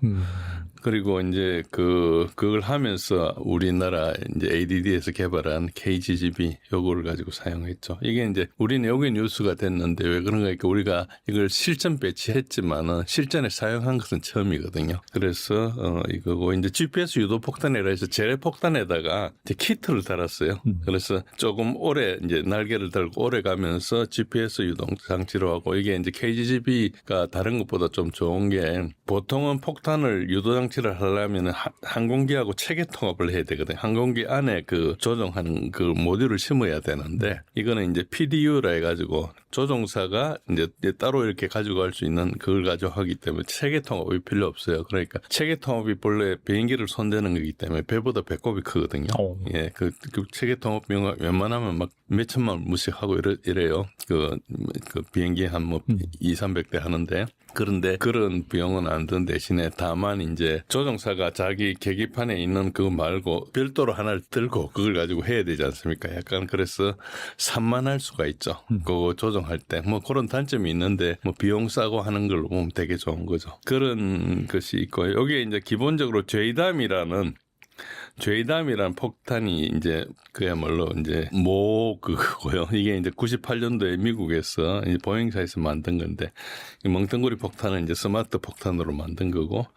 그리고 이제 그걸 하면서 우리나라 이제 ADD에서 개발한 KGGB 요거를 가지고 사용했죠. 이게 이제 우리는 여기 뉴스가 됐는데 왜 그런가 하니까 우리가 이걸 실전 배치했지만은 실전에 사용한 것은 처음이거든요. 그래서 이거고 이제 GPS 유도 폭탄이라 해서 재래 폭탄에다가 이제 키트를 달았어요. 그래서 조금 오래 이제 날개를 달고 오래 가면서 GPS 유동 장치로 하고 이게 이제 KGGB가 다른 것보다 좀 좋은 게 보통은 폭탄을 유도 장치를 하려면 항공기하고 체계 통합을 해야 되거든요. 항공기 안에 그 조종하는 그 모듈을 심어야 되는데 이거는 이제 PDU라 해가지고 조종사가 이제 따로 이렇게 가지고 갈 수 있는 그걸 가지고 하기 때문에 체계 통합이 필요 없어요. 그러니까 체계 통합이 본래 비행기를 손대는 거기 때문에 배보다 배꼽이 크거든요. 예, 그 체계 통합 비용 웬만하면 막 몇천만 원씩 하고 이래요. 그 비행기 한 뭐 200-300대 하는데. 그런데 그런 비용은 안 든 대신에 다만 이제 조종사가 자기 계기판에 있는 그거 말고 별도로 하나를 들고 그걸 가지고 해야 되지 않습니까? 약간 그래서 산만할 수가 있죠. 그거 조종할 때 뭐 그런 단점이 있는데 뭐 비용 싸고 하는 걸로 보면 되게 좋은 거죠. 그런 것이 있고 여기에 이제 기본적으로 JDAM이라는 폭탄이 이제 그야말로 이제 그거고요. 이게 이제 98년도에 미국에서 이제 보잉사에서 만든 건데 이 멍텅구리 폭탄은 이제 스마트 폭탄으로 만든 거고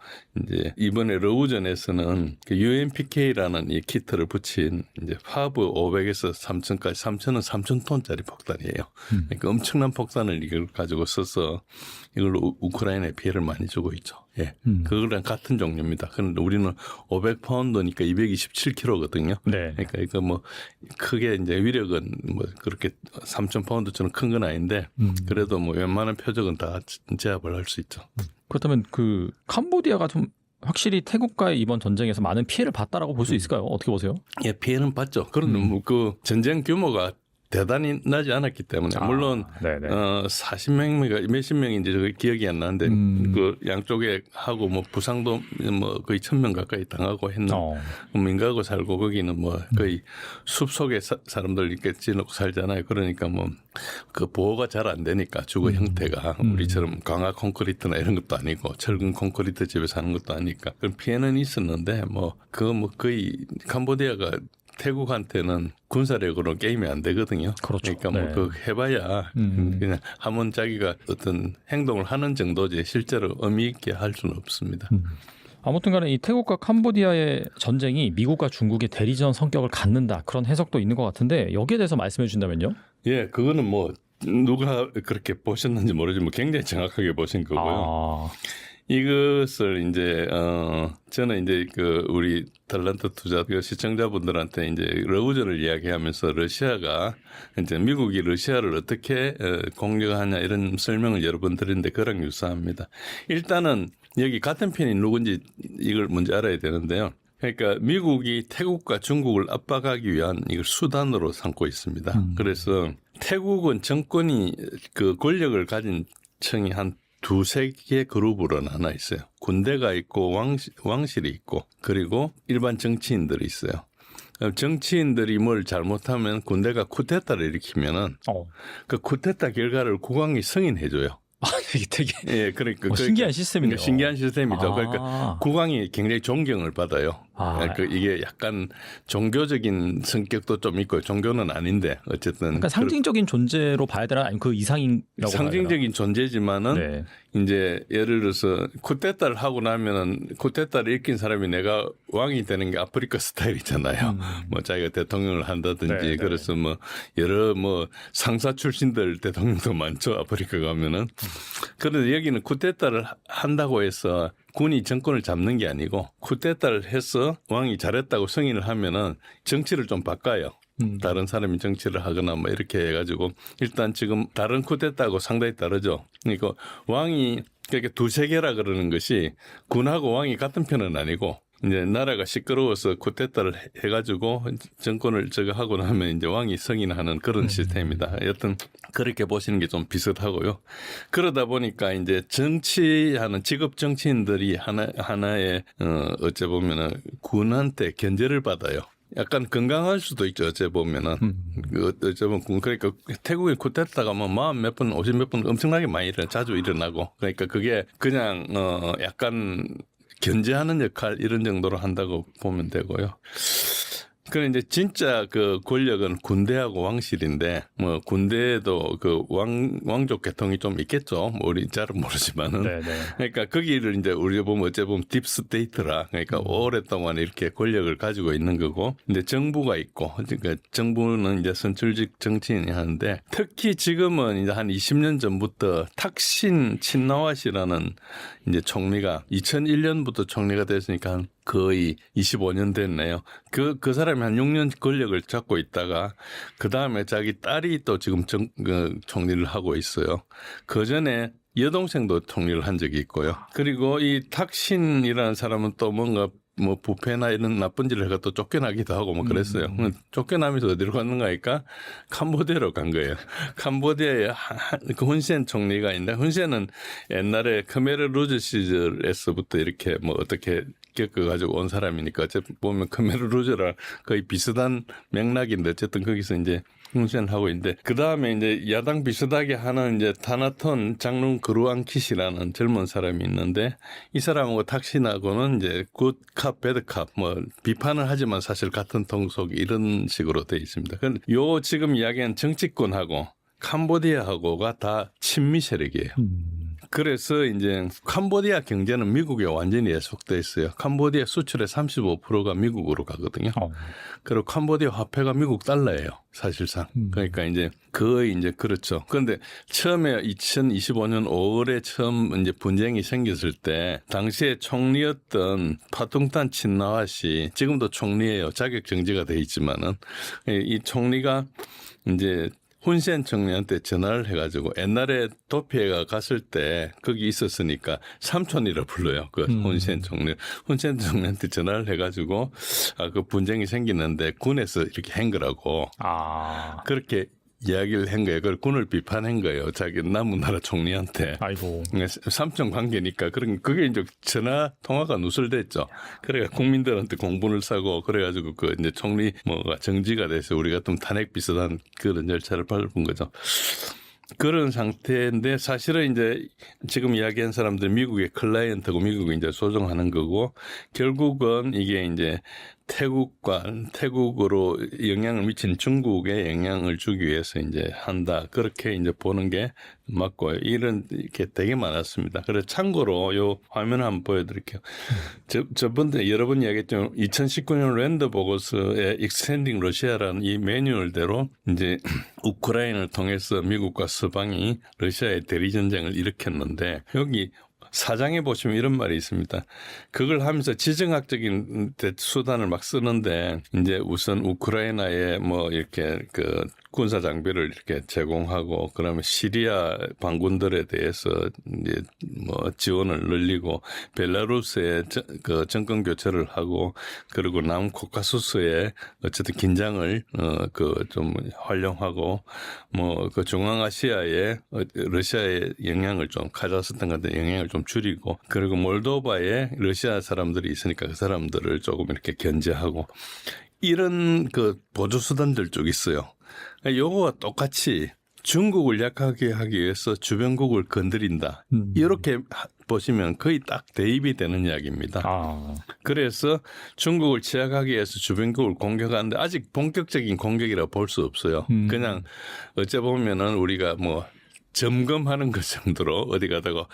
이제 이번에 러우전에서는 그 UMPK라는 이 키트를 붙인 이제 파브 500에서 3000까지 3000은 3000톤짜리 폭탄이에요. 그러니까 엄청난 폭탄을 이걸 가지고 써서 이걸로 우크라이나에 피해를 많이 주고 있죠. 예. 그거랑 같은 종류입니다. 그런데 우리는 500파운드니까 227kg거든요. 네. 그러니까 이거 뭐 크게 이제 위력은 뭐 그렇게 3000파운드처럼 큰 건 아닌데 그래도 뭐 웬만한 표적은 다 제압을 할 수 있죠. 그렇다면 그 캄보디아가 좀 확실히 태국과의 이번 전쟁에서 많은 피해를 봤다라고 볼 수 있을까요? 어떻게 보세요? 예, 피해는 봤죠. 그런데 뭐 그 전쟁 규모가 대단히 나지 않았기 때문에 물론 40명인가 몇십 명인지 저기 기억이 안 나는데 그 양쪽에 하고 뭐 부상도 뭐 거의 1,000명 가까이 당하고 했는 민가하고 살고 거기는 뭐 거의 숲 속에 사람들 이렇게 지놓고 살잖아요. 그러니까 뭐 그 보호가 잘 안 되니까 주거 형태가 우리처럼 강화 콘크리트나 이런 것도 아니고 철근 콘크리트 집에 사는 것도 아니까 그런 피해는 있었는데 뭐 그거 뭐 거의 캄보디아가 태국한테는 군사력으로 게임이 안 되거든요. 그렇죠. 그러니까 뭐 그 해봐야 그냥 한번 자기가 어떤 행동을 하는 정도지 실제로 의미 있게 할 수는 없습니다. 아무튼 간에 이 태국과 캄보디아의 전쟁이 미국과 중국의 대리전 성격을 갖는다. 그런 해석도 있는 것 같은데 여기에 대해서 말씀해 주신다면요? 예, 그거는 뭐 누가 그렇게 보셨는지 모르지만 굉장히 정확하게 보신 거고요. 이것을 이제 저는 이제 그 우리 탤런트 투자 그 시청자분들한테 이제 러우전을 이야기하면서 러시아가 이제 미국이 러시아를 어떻게 공격하냐 이런 설명을 여러 번 드렸는데 그랑 유사합니다. 일단은 여기 같은 편이 누군지 이걸 먼저 알아야 되는데요. 그러니까 미국이 태국과 중국을 압박하기 위한 이걸 수단으로 삼고 있습니다. 그래서 태국은 정권이 그 권력을 가진 층이 한 두세 개 그룹으로 나눠 있어요. 군대가 있고 왕실이 있고 그리고 일반 정치인들이 있어요. 정치인들이 뭘 잘못하면 군대가 쿠데타를 일으키면은 그 쿠데타 결과를 국왕이 승인해줘요. 이게 되게 예, 그러니까 신기한 시스템이네요. 신기한 시스템이죠. 그러니까 국왕이 굉장히 존경을 받아요. 이게 약간 종교적인 성격도 좀 있고 종교는 아닌데 어쨌든 그러니까 상징적인 존재로 봐야 되나 아니면 그 이상이라고 상징적인 존재지만은 이제 예를 들어서 쿠데타를 하고 나면은 쿠데타를 일으킨 사람이 내가 왕이 되는 게 아프리카 스타일이잖아요. 뭐 자기가 대통령을 한다든지 그래서 뭐 여러 뭐 상사 출신들 대통령도 많죠. 아프리카 가면은. 그런데 여기는 쿠데타를 한다고 해서 군이 정권을 잡는 게 아니고 쿠데타를 해서 왕이 잘했다고 승인을 하면은 정치를 좀 바꿔요. 다른 사람이 정치를 하거나 뭐 이렇게 해가지고 일단 지금 다른 쿠데타하고 상당히 다르죠. 그러니까 왕이 그렇게 두세 개라 그러는 것이 군하고 왕이 같은 편은 아니고 이제 나라가 시끄러워서 쿠데타를 해가지고 정권을 저거 하고 나면 이제 왕이 승인하는 그런 시스템입니다. 여튼 그렇게 보시는 게 좀 비슷하고요. 그러다 보니까 이제 정치하는 직업 정치인들이 하나의 어째 보면은 군한테 견제를 받아요. 약간 건강할 수도 있죠. 어째 보면은 어째 보면 그러니까 태국의 쿠데타가 뭐 40몇 번, 50몇 번 엄청나게 많이 자주 일어나고 그러니까 그게 그냥 약간 견제하는 역할 이런 정도로 한다고 보면 되고요. 그런데 이제 진짜 그 권력은 군대하고 왕실인데 뭐 군대에도 그 왕족 계통이 좀 있겠죠. 뭐 우리 잘은 모르지만은. 그러니까 거기를 이제 우리가 보면 어째 보면 딥스테이트라 그러니까 오랫동안 이렇게 권력을 가지고 있는 거고. 근데 정부가 있고 그러니까 정부는 이제 선출직 정치인이 하는데 특히 지금은 이제 한 20년 전부터 탁신 친나왓이라는 이제 총리가 2001년부터 총리가 됐으니까 한 거의 25년 됐네요. 그 사람이 한 6년 권력을 잡고 있다가 그 다음에 자기 딸이 또 지금 총리를 하고 있어요. 그 전에 여동생도 총리를 한 적이 있고요. 그리고 이 탁신이라는 사람은 또 뭔가 뭐 부패나 이런 나쁜 짓을 해가 또 쫓겨나기도 하고 뭐 그랬어요. 쫓겨나면서 어디로 갔는가 하니까 캄보디아로 간 거예요. 캄보디아에 그 훈센 총리가 있는데 훈센은 옛날에 khmer rouge 시절에서부터 이렇게 뭐 어떻게 겪어가지고 온 사람이니까 어쨌든 보면 khmer rouge랑 거의 비슷한 맥락인데 어쨌든 거기서 이제 훈센하고 있는데 그 다음에 이제 야당 비슷하게 하는 이제 타나톤 장룽 그루앙킷이라는 젊은 사람이 있는데 이 사람하고 탁신하고는 이제 굿캅, 배드캅 뭐 비판을 하지만 사실 같은 통속 이런 식으로 돼 있습니다. 요 지금 이야기한 정치권하고 캄보디아하고가 다 친미 세력이에요. 그래서 이제 캄보디아 경제는 미국에 완전히 예속돼 있어요. 캄보디아 수출의 35%가 미국으로 가거든요. 그리고 캄보디아 화폐가 미국 달러예요. 사실상. 그러니까 이제 거의 이제 그렇죠. 그런데 처음에 2025년 5월에 처음 이제 분쟁이 생겼을 때 당시에 총리였던 파퉁탄 친나왓이 지금도 총리예요. 자격 정지가 돼 있지만은 이 총리가 이제 훈센 총리한테 전화를 해가지고 옛날에 도피해가 갔을 때 거기 있었으니까 삼촌이라 불러요. 그 훈센 총리. 훈센 총리한테 전화를 해가지고 그 분쟁이 생기는데 군에서 이렇게 한 거라고. 그렇게 이야기를 한 거예요. 그걸 군을 비판한 거예요. 자기 남은 나라 총리한테. 아이고. 삼청 관계니까 그게 이제 전화 통화가 누설됐죠. 그래가 국민들한테 공분을 사고 그래가지고 그 이제 총리 뭐가 정지가 돼서 우리가 좀 탄핵 비슷한 그런 절차를 밟은 거죠. 그런 상태인데 사실은 이제 지금 이야기한 사람들 미국의 클라이언트고 미국이 이제 소송하는 거고 결국은 이게 이제 태국으로 영향을 미친 중국에 영향을 주기 위해서 이제 한다. 그렇게 이제 보는 게 맞고요. 이런 게 되게 많았습니다. 그래서 참고로 요 화면 한번 보여드릴게요. 저번에 여러 번 이야기했지만 2019년 랜드 보고서의 익스텐딩 러시아라는 이 매뉴얼대로 이제 우크라이나를 통해서 미국과 서방이 러시아의 대리 전쟁을 일으켰는데 여기 사장에 보시면 이런 말이 있습니다. 그걸 하면서 지정학적인 수단을 막 쓰는데 이제 우선 우크라이나에 뭐 이렇게 그 군사 장비를 이렇게 제공하고 그러면 시리아 반군들에 대해서 이제 뭐 지원을 늘리고 벨라루스에 그 정권 교체를 하고 그리고 남코카수스에 어쨌든 긴장을 그 좀 활용하고 뭐 그 중앙아시아에 러시아의 영향을 좀 카자흐스탄 같은 영향을 좀 줄이고 그리고 몰도바에 러시아 사람들이 있으니까 그 사람들을 조금 이렇게 견제하고 이런 그 보조 수단들 쪽 있어요. 요거와 똑같이 중국을 약하게 하기 위해서 주변국을 건드린다. 이렇게 보시면 거의 딱 대입이 되는 이야기입니다. 그래서 중국을 제압하기 위해서 주변국을 공격하는데 아직 본격적인 공격이라 볼 수 없어요. 그냥 어째 보면은 우리가 뭐 점검하는 것 정도로 어디 가다가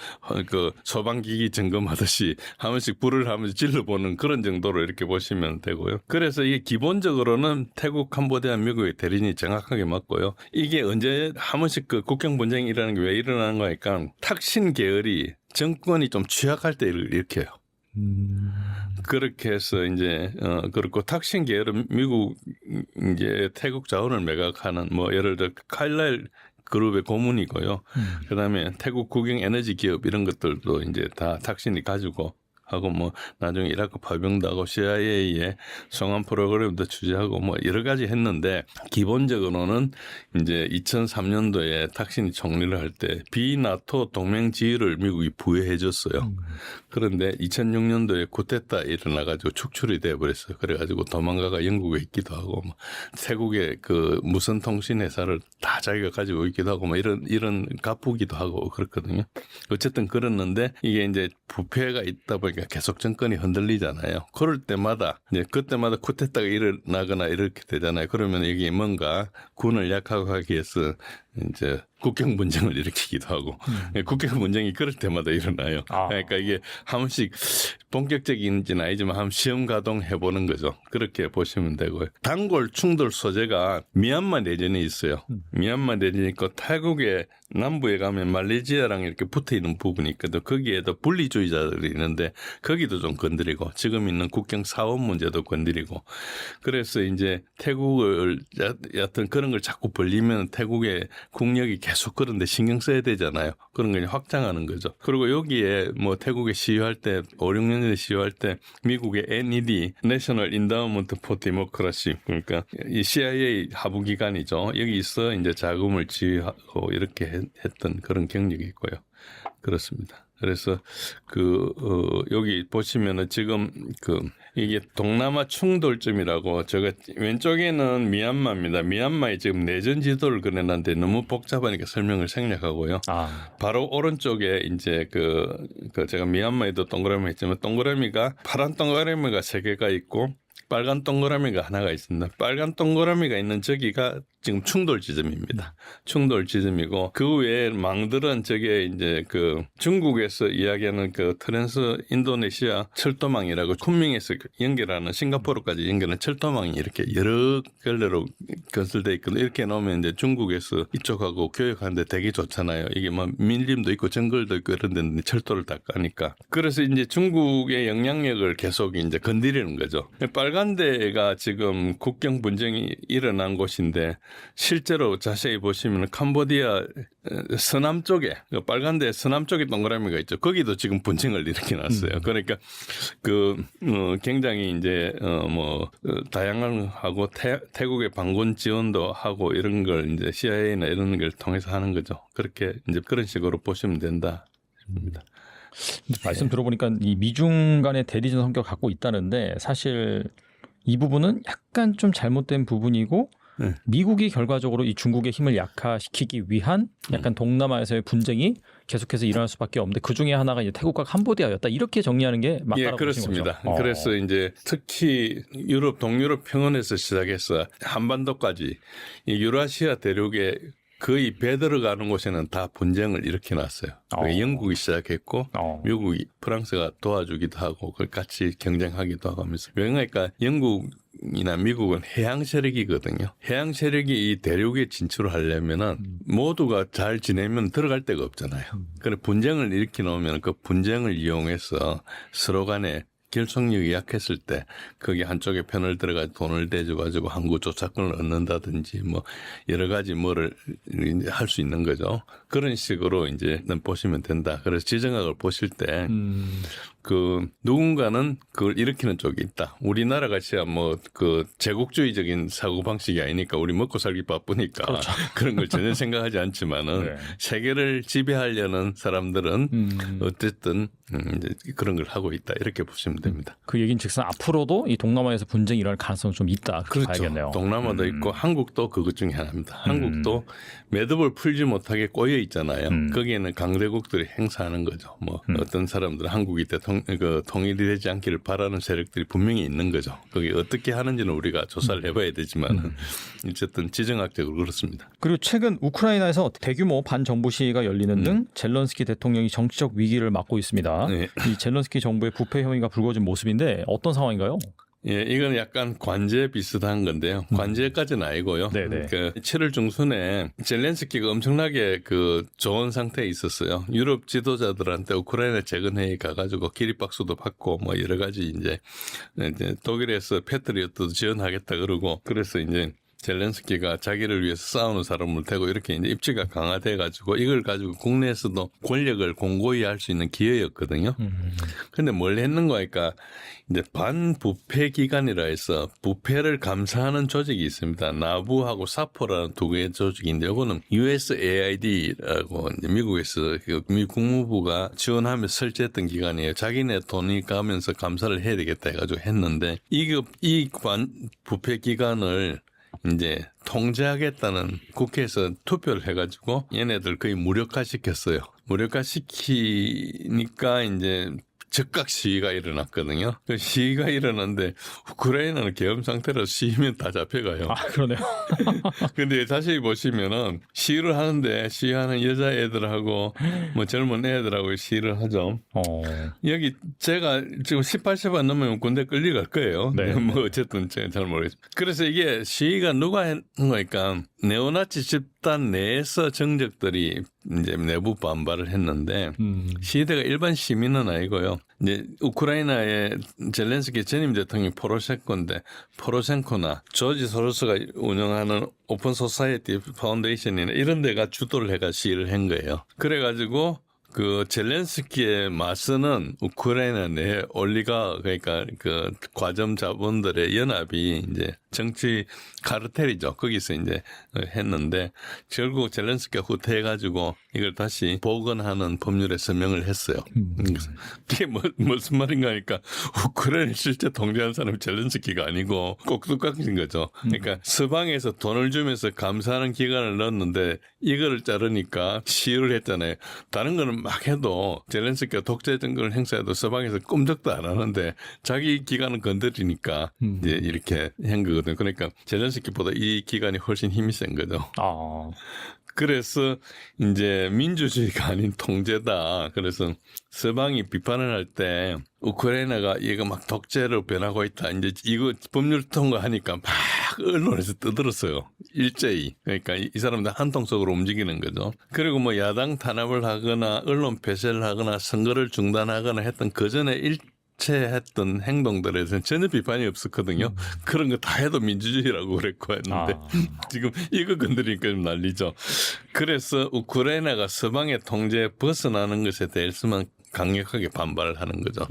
그 소방기기 점검하듯이 한 번씩 불을 하면서 질러보는 그런 정도로 이렇게 보시면 되고요. 그래서 이게 기본적으로는 태국, 캄보디아, 미국의 대리인이 정확하게 맞고요. 이게 언제 한 번씩 그 국경 분쟁이 일어나는 게 왜 일어나는 거니까 탁신 계열이 정권이 좀 취약할 때 일으켜요. 그렇게 해서 이제 그렇고 탁신 계열은 미국 이제 태국 자원을 매각하는 뭐 예를 들어 칼날 그룹의 고문이고요. 그다음에 태국 국영 에너지 기업 이런 것들도 이제 다 탁신이 가지고 하고 뭐 나중에 이라크 파병도 하고 CIA의 성함 프로그램도 취재하고 뭐 여러 가지 했는데 기본적으로는 이제 2003년도에 탁신이 총리를 할 때 비나토 동맹 지위를 미국이 부여해 줬어요. 그런데 2006년도에 쿠데타 일어나가지고 축출이 돼버렸어요. 그래가지고 도망가가 영국에 있기도 하고 뭐 태국의 그 무선 통신 회사를 다 자기가 가지고 있기도 하고 뭐 이런 가쁘기도 하고 그렇거든요. 어쨌든 그랬는데 이게 이제 부패가 있다 보니까 계속 정권이 흔들리잖아요. 그럴 때마다 이제 그때마다 쿠데타가 일어나거나 이렇게 되잖아요. 그러면 여기 뭔가 군을 약화하기 위해서 이제 국경 분쟁을 일으키기도 하고 국경 분쟁이 그럴 때마다 일어나요. 그러니까 이게 한 번씩 본격적인지는 아니지만 한번 시험 가동해 보는 거죠. 그렇게 보시면 되고요. 단골 충돌 소재가 미얀마 내전이 있어요. 미얀마 내전이 있고 태국의 남부에 가면 말레이시아랑 이렇게 붙어 있는 부분이 있거든. 거기에도 분리주의자들이 있는데 거기도 좀 건드리고 지금 있는 국경 사원 문제도 건드리고 그래서 이제 태국을 여하튼 그런 걸 자꾸 벌리면 태국의 국력이 계속 그런데 신경 써야 되잖아요. 그런 걸 확장하는 거죠. 그리고 여기에 뭐 태국에 시위할 때 5, 6년에 시위할 때 미국의 NED National Endowment for Democracy 그러니까 이 CIA 하부기관이죠. 여기서 이제 자금을 지휘하고 이렇게 했던 그런 경력이 있고요. 그렇습니다. 그래서 여기 보시면은 지금 이게 동남아 충돌점이라고 제가 왼쪽에는 미얀마입니다. 미얀마의 지금 내전 지도를 그려놨는데 너무 복잡하니까 설명을 생략하고요. 바로 오른쪽에 이제 제가 미얀마에도 동그라미 했지만 동그라미가 파란 동그라미가 3개가 있고 빨간 동그라미가 하나가 있습니다. 빨간 동그라미가 있는 저기가 지금 충돌 지점입니다. 충돌 지점이고 그 외에 망들은 저게 이제 중국에서 이야기하는 트랜스 인도네시아 철도망이라고 쿤밍에서 연결하는 싱가포르까지 연결하는 철도망이 이렇게 여러 갈래로 건설돼 있거든요. 이렇게 놓으면 이제 중국에서 이쪽하고 교역하는데 되게 좋잖아요. 이게 뭐 밀림도 있고 정글도 있고 이런 데는 철도를 다 까니까. 그래서 이제 중국의 영향력을 계속 이제 건드리는 거죠. 빨간 데가 지금 국경 분쟁이 일어난 곳인데 실제로 자세히 보시면 캄보디아 서남 쪽에 빨간데 서남 쪽에 동그라미가 있죠. 거기도 지금 분쟁을 일으켜놨어요. 그러니까 굉장히 이제 다양하고 태국의 반군 지원도 하고 이런 걸 이제 CIA나 이런 걸 통해서 하는 거죠. 그렇게 이제 그런 식으로 보시면 된다 싶습니다. 말씀 들어보니까 이 미중 간의 대리전 성격을 갖고 있다는데 사실 이 부분은 약간 좀 잘못된 부분이고 미국이 결과적으로 이 중국의 힘을 약화시키기 위한 약간 동남아에서의 분쟁이 계속해서 일어날 수밖에 없는데 그 중에 하나가 이제 태국과 캄보디아였다 이렇게 정리하는 게 맞다고 보신 거죠? 그렇습니다. 그래서 이제 특히 유럽 동유럽 평원에서 시작해서 한반도까지 이 유라시아 대륙에 거의 배 들어가는 곳에는 다 분쟁을 일으켜놨어요. 영국이 시작했고 미국이 프랑스가 도와주기도 하고 그걸 같이 경쟁하기도 하고 하면서 그러니까 영국이나 미국은 해양 세력이거든요. 해양 세력이 이 대륙에 진출을 하려면은 모두가 잘 지내면 들어갈 데가 없잖아요. 그래 분쟁을 일으켜 놓으면 그 분쟁을 이용해서 서로 간에 결속력이 약했을 때 거기 한쪽에 편을 들어가 돈을 대줘가지고 항구 조차권을 얻는다든지 뭐 여러 가지 뭐를 할 수 있는 거죠. 그런 식으로 이제 보시면 된다. 그래서 지정학을 보실 때 누군가는 그걸 일으키는 쪽이 있다. 우리나라 같이야 제국주의적인 사고 방식이 아니니까 우리 먹고 살기 바쁘니까 그렇죠. 그런 걸 전혀 생각하지 않지만은 세계를 지배하려는 사람들은 어쨌든 이제 그런 걸 하고 있다. 이렇게 보시면 됩니다. 그 얘기인즉슨 앞으로도 이 동남아에서 분쟁이 일어날 가능성은 좀 있다. 그렇죠. 봐야겠네요. 동남아도 있고 한국도 그것 중에 하나입니다. 한국도 매듭을 풀지 못하게 꼬여 있잖아요. 거기에는 강대국들이 행사하는 거죠. 어떤 사람들은 한국이 통일이 되지 않기를 바라는 세력들이 분명히 있는 거죠. 거기 어떻게 하는지는 우리가 조사를 해봐야 되지만 어쨌든 지정학적으로 그렇습니다. 그리고 최근 우크라이나에서 대규모 반정부 시위가 열리는 등 젤런스키 대통령이 정치적 위기를 맞고 있습니다. 네. 이 젤런스키 정부의 부패 혐의가 불거진 모습인데 어떤 상황인가요? 예, 이건 약간 관제 비슷한 건데요. 관제까지는 아니고요. 그러니까 7월 중순에 젤렌스키가 엄청나게 좋은 상태에 있었어요. 유럽 지도자들한테 우크라이나 재건회의 가가지고 기립박수도 받고 여러 가지 이제 독일에서 패트리어트도 지원하겠다 그러고 그래서 이제 젤렌스키가 자기를 위해서 싸우는 사람을 대고 이렇게 이제 입지가 강화돼 가지고 이걸 가지고 국내에서도 권력을 공고히 할 수 있는 기회였거든요. 근데 뭘 했는가 하니까 이제 반부패 기관이라 해서 부패를 감사하는 조직이 있습니다. 나부하고 사포라는 두 개의 조직인데 이거는 USAID라고 미국에서 미 국무부가 지원하면서 설치했던 기관이에요. 자기네 돈이 가면서 감사를 해야 되겠다 해가지고 했는데 이 부패 기관을 이제 통제하겠다는 국회에서 투표를 해가지고 얘네들 거의 무력화시켰어요. 무력화시키니까 이제 즉각 시위가 일어났거든요. 그 시위가 일어났는데 우크라이나는 계엄 상태라서 시위면 다 잡혀가요. 아, 그러네요. 근데 자세히 보시면은 시위를 하는데 시위하는 여자애들하고 젊은 애들하고 시위를 하죠. 여기 제가 지금 18세 안 넘으면 군대 끌려갈 거예요. 네. 어쨌든 제가 잘 모르겠습니다. 그래서 이게 시위가 누가 했는 거니까 네오나치 집단 내에서 정적들이 이제 내부 반발을 했는데 시위대가 일반 시민은 아니고요. 이제 우크라이나의 젤렌스키 전임 대통령이 포로셴코인데 포로셴코나 조지 소로스가 운영하는 오픈 소사이티 파운데이션이나 이런 데가 주도를 해가 시위를 한 거예요. 그래가지고 젤렌스키에 맞서는 우크라이나 내 올리가 그러니까 과점 자본들의 연합이 이제 정치 카르텔이죠. 거기서 이제 했는데 결국 젤렌스키가 후퇴해가지고 이걸 다시 복원하는 법률에 서명을 했어요. 그게 무슨 말인가 하니까 우크라이나 실제 통제한 사람이 젤렌스키가 아니고 꼭두각인 거죠. 그러니까 서방에서 돈을 주면서 감사하는 기간을 넣었는데 이거를 자르니까 시위를 했잖아요. 다른 거는 막 해도 젤렌스키가 독재 정권을 행사해도 서방에서 꼼짝도 안 하는데 자기 기간은 건드리니까 이제 이렇게 한 거거든요. 그러니까 젤렌스키보다 이 기간이 훨씬 힘이 센 거죠. 그래서 이제 민주주의가 아닌 통제다. 그래서 서방이 비판을 할 때 우크라이나가 얘가 막 독재로 변하고 있다. 이제 이거 법률 통과하니까 막 언론에서 떠들었어요. 일제히. 그러니까 이 사람들 한통속으로 움직이는 거죠. 그리고 야당 탄압을 하거나 언론 폐쇄를 하거나 선거를 중단하거나 했던 그 전에 주체했던 행동들에 대해서는 전혀 비판이 없었거든요. 그런 거 다 해도 민주주의라고 그랬고 했는데 지금 이거 건드리니까 좀 난리죠. 그래서 우크라이나가 서방의 통제에 벗어나는 것에 대해서만 강력하게 반발을 하는 거죠.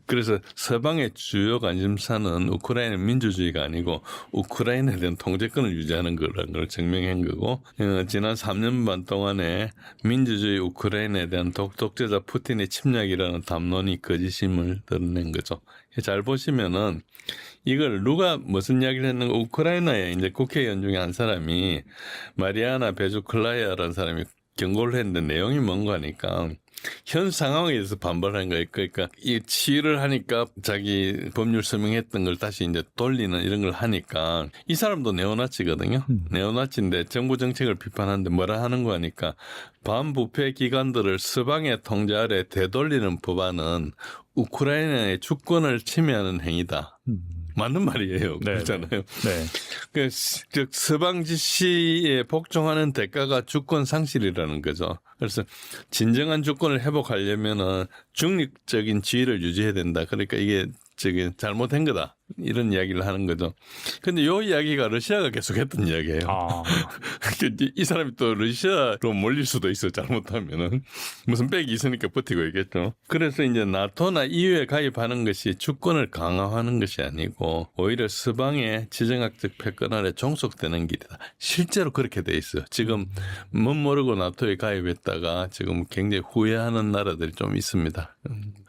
그래서 서방의 주요 관심사는 우크라이나 민주주의가 아니고 우크라이나에 대한 통제권을 유지하는 거라는 걸 증명한 거고 지난 3년 반 동안에 민주주의 우크라이나에 대한 독재자 푸틴의 침략이라는 담론이 거짓임을 드러낸 거죠. 잘 보시면은 이걸 누가 무슨 이야기를 했는가 우크라이나에 이제 국회의원 중에 한 사람이 마리아나 베주클라야라는 사람이 경고를 했는데 내용이 뭔가 하니까 현 상황에 대해서 반발한 거예요. 그러니까 이 치유를 하니까 자기 법률 서명했던 걸 다시 이제 돌리는 이런 걸 하니까 이 사람도 네오나치거든요. 네오나치인데 정부 정책을 비판하는데 뭐라 하는 거 하니까 반부패 기관들을 서방의 통제 아래 되돌리는 법안은 우크라이나의 주권을 침해하는 행위다. 맞는 말이에요. 그렇잖아요. 네. 즉 서방 지시에 복종하는 대가가 주권 상실이라는 거죠. 그래서 진정한 주권을 회복하려면은 중립적인 지위를 유지해야 된다. 그러니까 이게 잘못된 거다. 이런 이야기를 하는 거죠. 근데 요 이야기가 러시아가 계속했던 이야기예요. 이 사람이 또 러시아로 몰릴 수도 있어 잘못하면은 무슨 백이 있으니까 버티고 있겠죠. 그래서 이제 나토나 EU에 가입하는 것이 주권을 강화하는 것이 아니고 오히려 서방의 지정학적 패권 아래 종속되는 길이다. 실제로 그렇게 돼 있어요. 지금 못 모르고 나토에 가입했다가 지금 굉장히 후회하는 나라들이 좀 있습니다.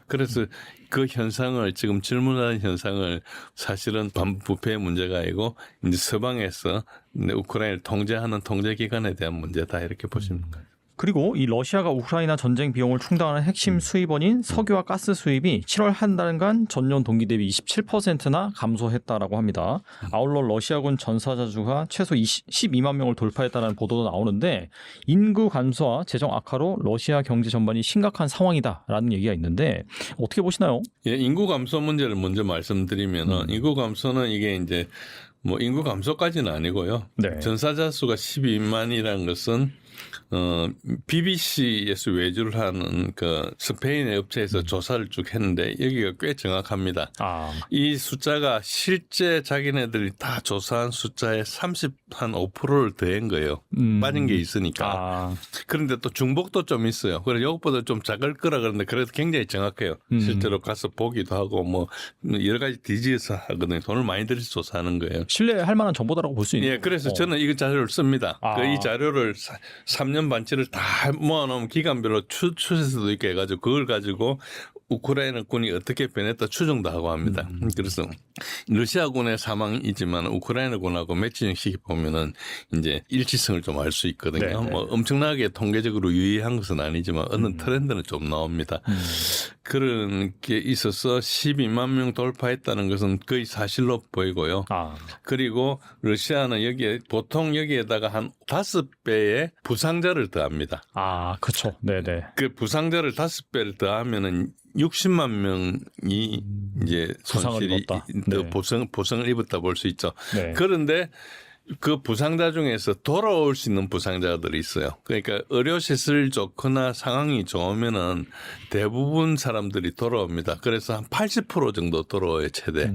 그래서 그 현상을 지금 질문하는 현상을 사실은 반부패의 문제가 아니고 이제 서방에서 우크라이나를 통제하는 통제기관에 대한 문제다 이렇게 보시면 돼요. 그리고 이 러시아가 우크라이나 전쟁 비용을 충당하는 핵심 수입원인 석유와 가스 수입이 7월 한 달간 전년 동기 대비 27%나 감소했다라고 합니다. 아울러 러시아군 전사자주가 최소 12만 명을 돌파했다는 보도도 나오는데 인구 감소와 재정 악화로 러시아 경제 전반이 심각한 상황이다라는 얘기가 있는데 어떻게 보시나요? 예, 인구 감소 문제를 먼저 말씀드리면은 인구 감소는 이게 이제 뭐 인구 감소까지는 아니고요. 네. 전사자 수가 12만이라는 것은 BBC에서 외주를 하는 그 스페인의 업체에서 조사를 쭉 했는데 여기가 꽤 정확합니다. 이 숫자가 실제 자기네들이 다 조사한 숫자의 5%를 더한 거예요. 빠진 게 있으니까. 그런데 또 중복도 좀 있어요. 그래서 이것보다 좀 작을 거라 그러는데 그래도 굉장히 정확해요. 실제로 가서 보기도 하고 뭐 여러 가지 뒤지어서 하거든요. 돈을 많이 들여서 조사하는 거예요. 신뢰할 만한 정보다라고 볼 수 있는. 예, 그래서 저는 이 자료를 씁니다. 이 자료를 3년 반치를 다 모아놓으면 기간별로 추세도 있게 해가지고 그걸 가지고 우크라이나 군이 어떻게 변했다 추정도 하고 합니다. 그래서 러시아군의 사망이지만 우크라이나 군하고 매치형 시기 보면은 이제 일치성을 좀 알 수 있거든요. 네네. 뭐 엄청나게 통계적으로 유의한 것은 아니지만 어느 트렌드는 좀 나옵니다. 그런 게 있어서 12만 명 돌파했다는 것은 거의 사실로 보이고요. 그리고 러시아는 여기에 보통 여기에다가 한 5배의 부상자를 더합니다. 그렇죠. 네네. 그 부상자를 5배를 더하면은 60만 명이 이제 손실이 네. 보상을 입었다 볼 수 있죠. 네. 그런데 그 부상자 중에서 돌아올 수 있는 부상자들이 있어요. 그러니까 의료시설 좋거나 상황이 좋으면은 대부분 사람들이 돌아옵니다. 그래서 한 80% 정도 돌아와요, 최대.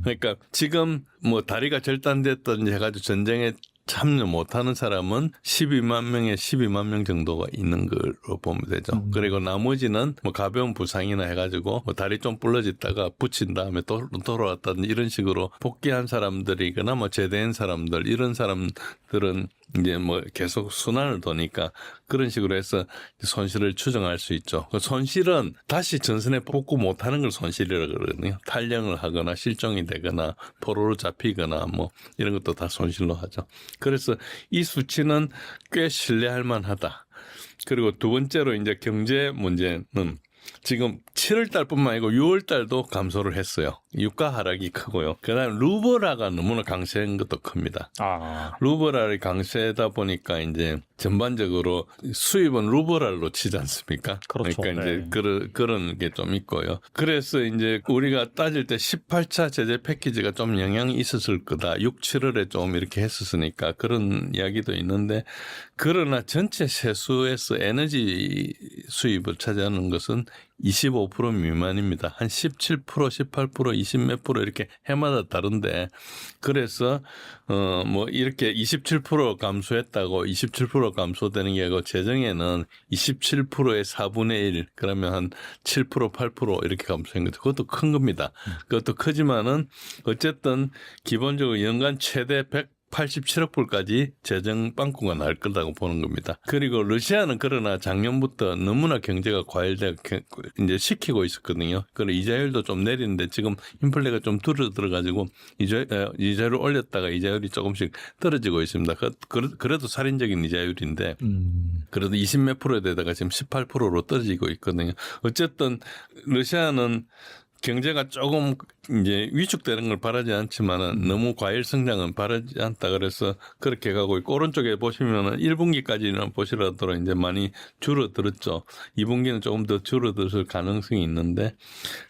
그러니까 지금 뭐 다리가 절단됐든지 해가지고 전쟁에 참여 못하는 사람은 12만 명 정도가 있는 걸로 보면 되죠. 그리고 나머지는 뭐 가벼운 부상이나 해가지고 뭐 다리 좀 부러졌다가 붙인 다음에 돌아왔다든지 이런 식으로 복귀한 사람들이거나 뭐 제대한 사람들 이런 사람들은 이제 뭐 계속 순환을 도니까 그런 식으로 해서 손실을 추정할 수 있죠. 그 손실은 다시 전선에 복구 못하는 걸 손실이라고 그러거든요. 탈영을 하거나 실종이 되거나 포로로 잡히거나 뭐 이런 것도 다 손실로 하죠. 그래서 이 수치는 꽤 신뢰할 만하다. 그리고 두 번째로 이제 경제 문제는 지금 7월 달뿐만 아니고 6월 달도 감소를 했어요. 유가 하락이 크고요. 그다음에 루블화가 너무나 강세한 것도 큽니다. 루블화를 강세다 보니까 이제 전반적으로 수입은 루블화로 치지 않습니까? 그렇죠. 그러니까 네. 이제 그런 게 좀 있고요. 그래서 이제 우리가 따질 때 18차 제재 패키지가 좀 영향이 있었을 거다. 6, 7월에 좀 이렇게 했었으니까 그런 이야기도 있는데 그러나 전체 세수에서 에너지 수입을 차지하는 것은 25% 미만입니다. 한 17%, 18%, 20몇 프로 이렇게 해마다 다른데 그래서 뭐 이렇게 27% 감소했다고 27% 감소되는 게 아니고 재정에는 27%의 4분의 1 그러면 한 7%, 8% 이렇게 감소한 거죠. 그것도 큰 겁니다. 그것도 크지만은 어쨌든 기본적으로 연간 최대 187억 불까지 재정 빵꾸가 날 거라고 보는 겁니다. 그리고 러시아는 그러나 작년부터 너무나 경제가 과열돼 이제 시키고 있었거든요. 그리고 이자율도 좀 내리는데 지금 인플레가 좀 들어가지고 이자율을 올렸다가 이자율이 조금씩 떨어지고 있습니다. 그래도 살인적인 이자율인데 그래도 20몇 프로에다가 지금 18%로 떨어지고 있거든요. 어쨌든 러시아는 경제가 조금 이제 위축되는 걸 바라지 않지만은 너무 과일 성장은 바라지 않다 그래서 그렇게 가고 있고 오른쪽에 보시면은 1분기까지는 보시라도 이제 많이 줄어들었죠. 2분기는 조금 더 줄어들 가능성이 있는데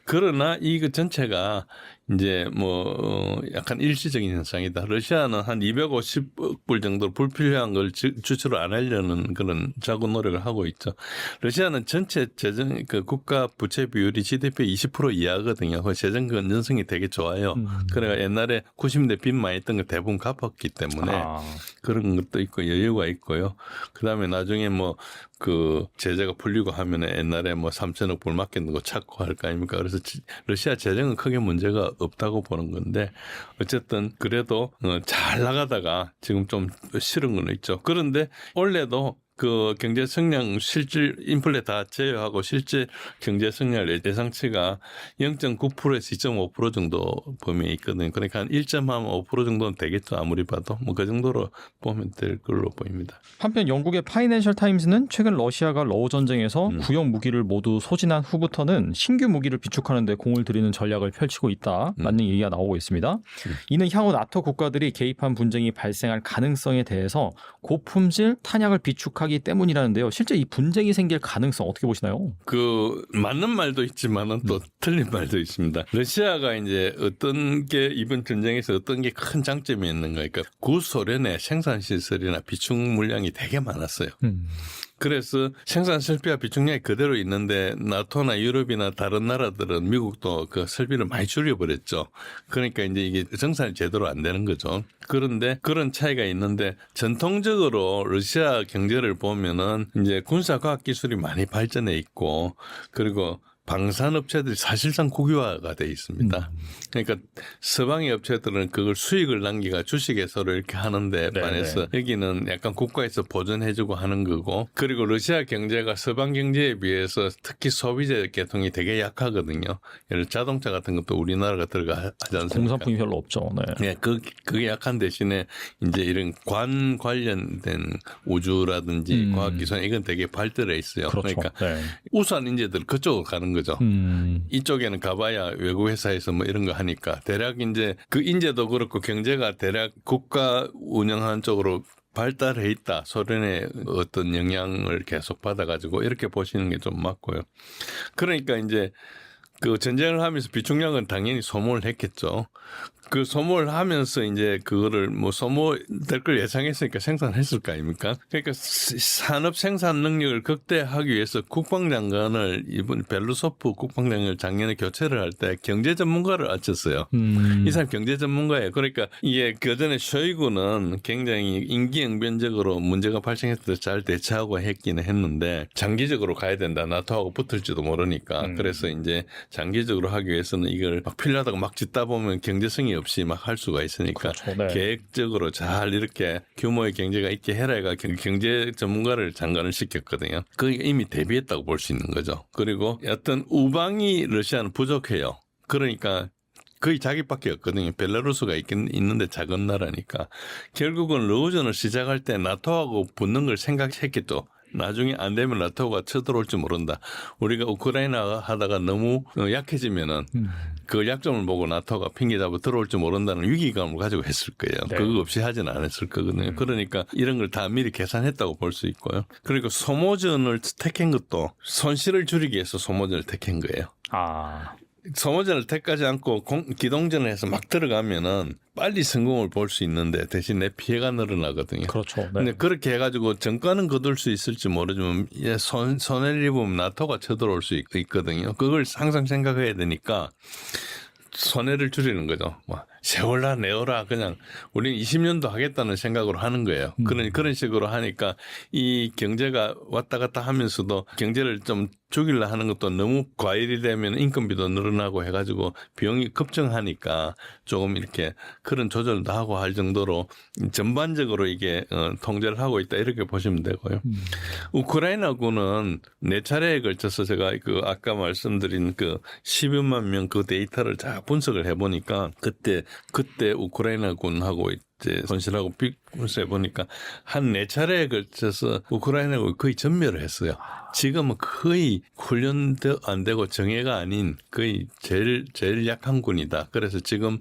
그러나 이거 전체가 이제 뭐 약간 일시적인 현상이다. 러시아는 한 250억 불 정도 불필요한 걸 주출을 안 하려는 그런 자구 노력을 하고 있죠. 러시아는 전체 재정 그 국가 부채 비율이 GDP 20% 이하거든요. 그 재정 건전성이 되게 좋아요. 그래가 옛날에 90년대 빚 많이 했던 거 대부분 갚았기 때문에 그런 것도 있고 여유가 있고요. 그다음에 나중에 뭐 그 제재가 풀리고 하면은 옛날에 뭐 3천억 불 맡기는 거 찾고 할 거 아닙니까? 그래서 러시아 재정은 크게 문제가 없다고 보는 건데 어쨌든 그래도 잘 나가다가 지금 좀 싫은 건 있죠. 그런데 원래도 그 경제 성장 실질 인플레 다 제외하고 실질 경제 성장 예상치가 0.9%에서 2.5% 정도 범위에 있거든요. 그러니까 한 1.5% 정도는 되겠죠. 아무리 봐도 뭐 그 정도로 보면 될 걸로 보입니다. 한편 영국의 파이낸셜 타임스는 최근 러시아가 러우 전쟁에서 구형 무기를 모두 소진한 후부터는 신규 무기를 비축하는 데 공을 들이는 전략을 펼치고 있다라는 얘기가 나오고 있습니다. 이는 향후 나토 국가들이 개입한 분쟁이 발생할 가능성에 대해서 고품질 탄약을 비축하기 때문이라는데요. 실제 이 분쟁이 생길 가능성 어떻게 보시나요? 그 맞는 말도 있지만은 또 틀린 말도 있습니다. 러시아가 이제 어떤 게 이번 전쟁에서 어떤 게 큰 장점이 있는가? 그러니까 구소련의 생산 시설이나 비축 물량이 되게 많았어요. 그래서 생산 설비와 비축량이 그대로 있는데 나토나 유럽이나 다른 나라들은 미국도 그 설비를 많이 줄여버렸죠. 그러니까 이제 이게 생산이 제대로 안 되는 거죠. 그런데 그런 차이가 있는데 전통적으로 러시아 경제를 보면은 이제 군사과학 기술이 많이 발전해 있고 그리고 방산업체들이 사실상 국유화가 돼 있습니다. 그러니까 서방의 업체들은 그걸 수익을 남기가 주식에 서로 이렇게 하는데 반해서 여기는 약간 국가에서 보존해주고 하는 거고 그리고 러시아 경제가 서방 경제에 비해서 특히 소비재 계통이 되게 약하거든요. 예를 들어 자동차 같은 것도 우리나라가 들어가지 않습니까? 공산품이 별로 없죠. 네, 그게 약한 대신에 이제 이런 관 관련된 우주라든지 과학기술 이건 되게 발달해 있어요. 그렇죠. 그러니까 우수한 인재들 그쪽으로 가는 거죠. 이쪽에는 가봐야 외국 회사에서 뭐 이런 거 하니까 대략 이제 그 인재도 그렇고 경제가 대략 국가 운영하는 쪽으로 발달해 있다. 소련의 어떤 영향을 계속 받아가지고 이렇게 보시는 게 좀 맞고요. 그러니까 이제 그 전쟁을 하면서 비축량은 당연히 소모를 했겠죠. 그 소모를 하면서 이제 그거를 뭐 소모될 걸 예상했으니까 생산했을 거 아닙니까? 그러니까 산업 생산 능력을 극대화하기 위해서 국방장관을 이번 벨루소프 국방장관을 작년에 교체를 할 때 경제 전문가를 앉혔어요. 이 사람 경제 전문가예요. 그러니까 이게 그전에 쇼이구는 굉장히 임기응변적으로 문제가 발생했을 때 잘 대처하고 했기는 했는데 장기적으로 가야 된다. 나토하고 붙을지도 모르니까. 그래서 이제 장기적으로 하기 위해서는 이걸 막 필요하다고 막 짓다 보면 경제성이 없이 막 할 수가 있으니까 그렇죠. 계획적으로 잘 이렇게 규모의 경제가 있게 해라 해가 경제 전문가를 장관을 시켰거든요. 그게 이미 대비했다고 볼 수 있는 거죠. 그리고 어떤 우방이 러시아는 부족해요. 그러니까 거의 자기밖에 없거든요. 벨라루스가 있는데 작은 나라니까. 결국은 러우전을 시작할 때 나토하고 붙는 걸 생각했겠죠. 나중에 안 되면 나토가 쳐들어올지 모른다. 우리가 우크라이나 하다가 너무 약해지면은 그 약점을 보고 나토가 핑계 잡아 들어올지 모른다는 위기감을 가지고 했을 거예요. 네. 그거 없이 하진 않았을 거거든요. 그러니까 이런 걸 다 미리 계산했다고 볼 수 있고요. 그리고 소모전을 택한 것도 손실을 줄이기 위해서 소모전을 택한 거예요. 소모전을 택하지 않고 기동전을 해서 막 들어가면은 빨리 성공을 볼 수 있는데 대신 내 피해가 늘어나거든요. 그렇죠. 네. 근데 그렇게 해가지고 정가는 거둘 수 있을지 모르지만 손해를 입으면 나토가 쳐들어올 수 있거든요. 그걸 항상 생각해야 되니까 손해를 줄이는 거죠. 뭐 세월라 내어라 그냥 우리는 20년도 하겠다는 생각으로 하는 거예요. 그런 식으로 하니까 이 경제가 왔다 갔다 하면서도 경제를 좀 죽이려 하는 것도 너무 과일이 되면 인건비도 늘어나고 해가지고 비용이 급증하니까 조금 이렇게 그런 조절도 하고 할 정도로 전반적으로 이게 통제를 하고 있다 이렇게 보시면 되고요. 우크라이나군은 4차례에 걸쳐서 제가 그 아까 말씀드린 그 10여만 명 그 데이터를 다 분석을 해보니까 그때 우크라이나군하고 이제 손실하고 비교해 보니까 한 4차례에 걸쳐서 우크라이나군이 거의 전멸을 했어요. 지금은 거의 훈련도 안 되고 정예가 아닌 거의 제일 약한 군이다. 그래서 지금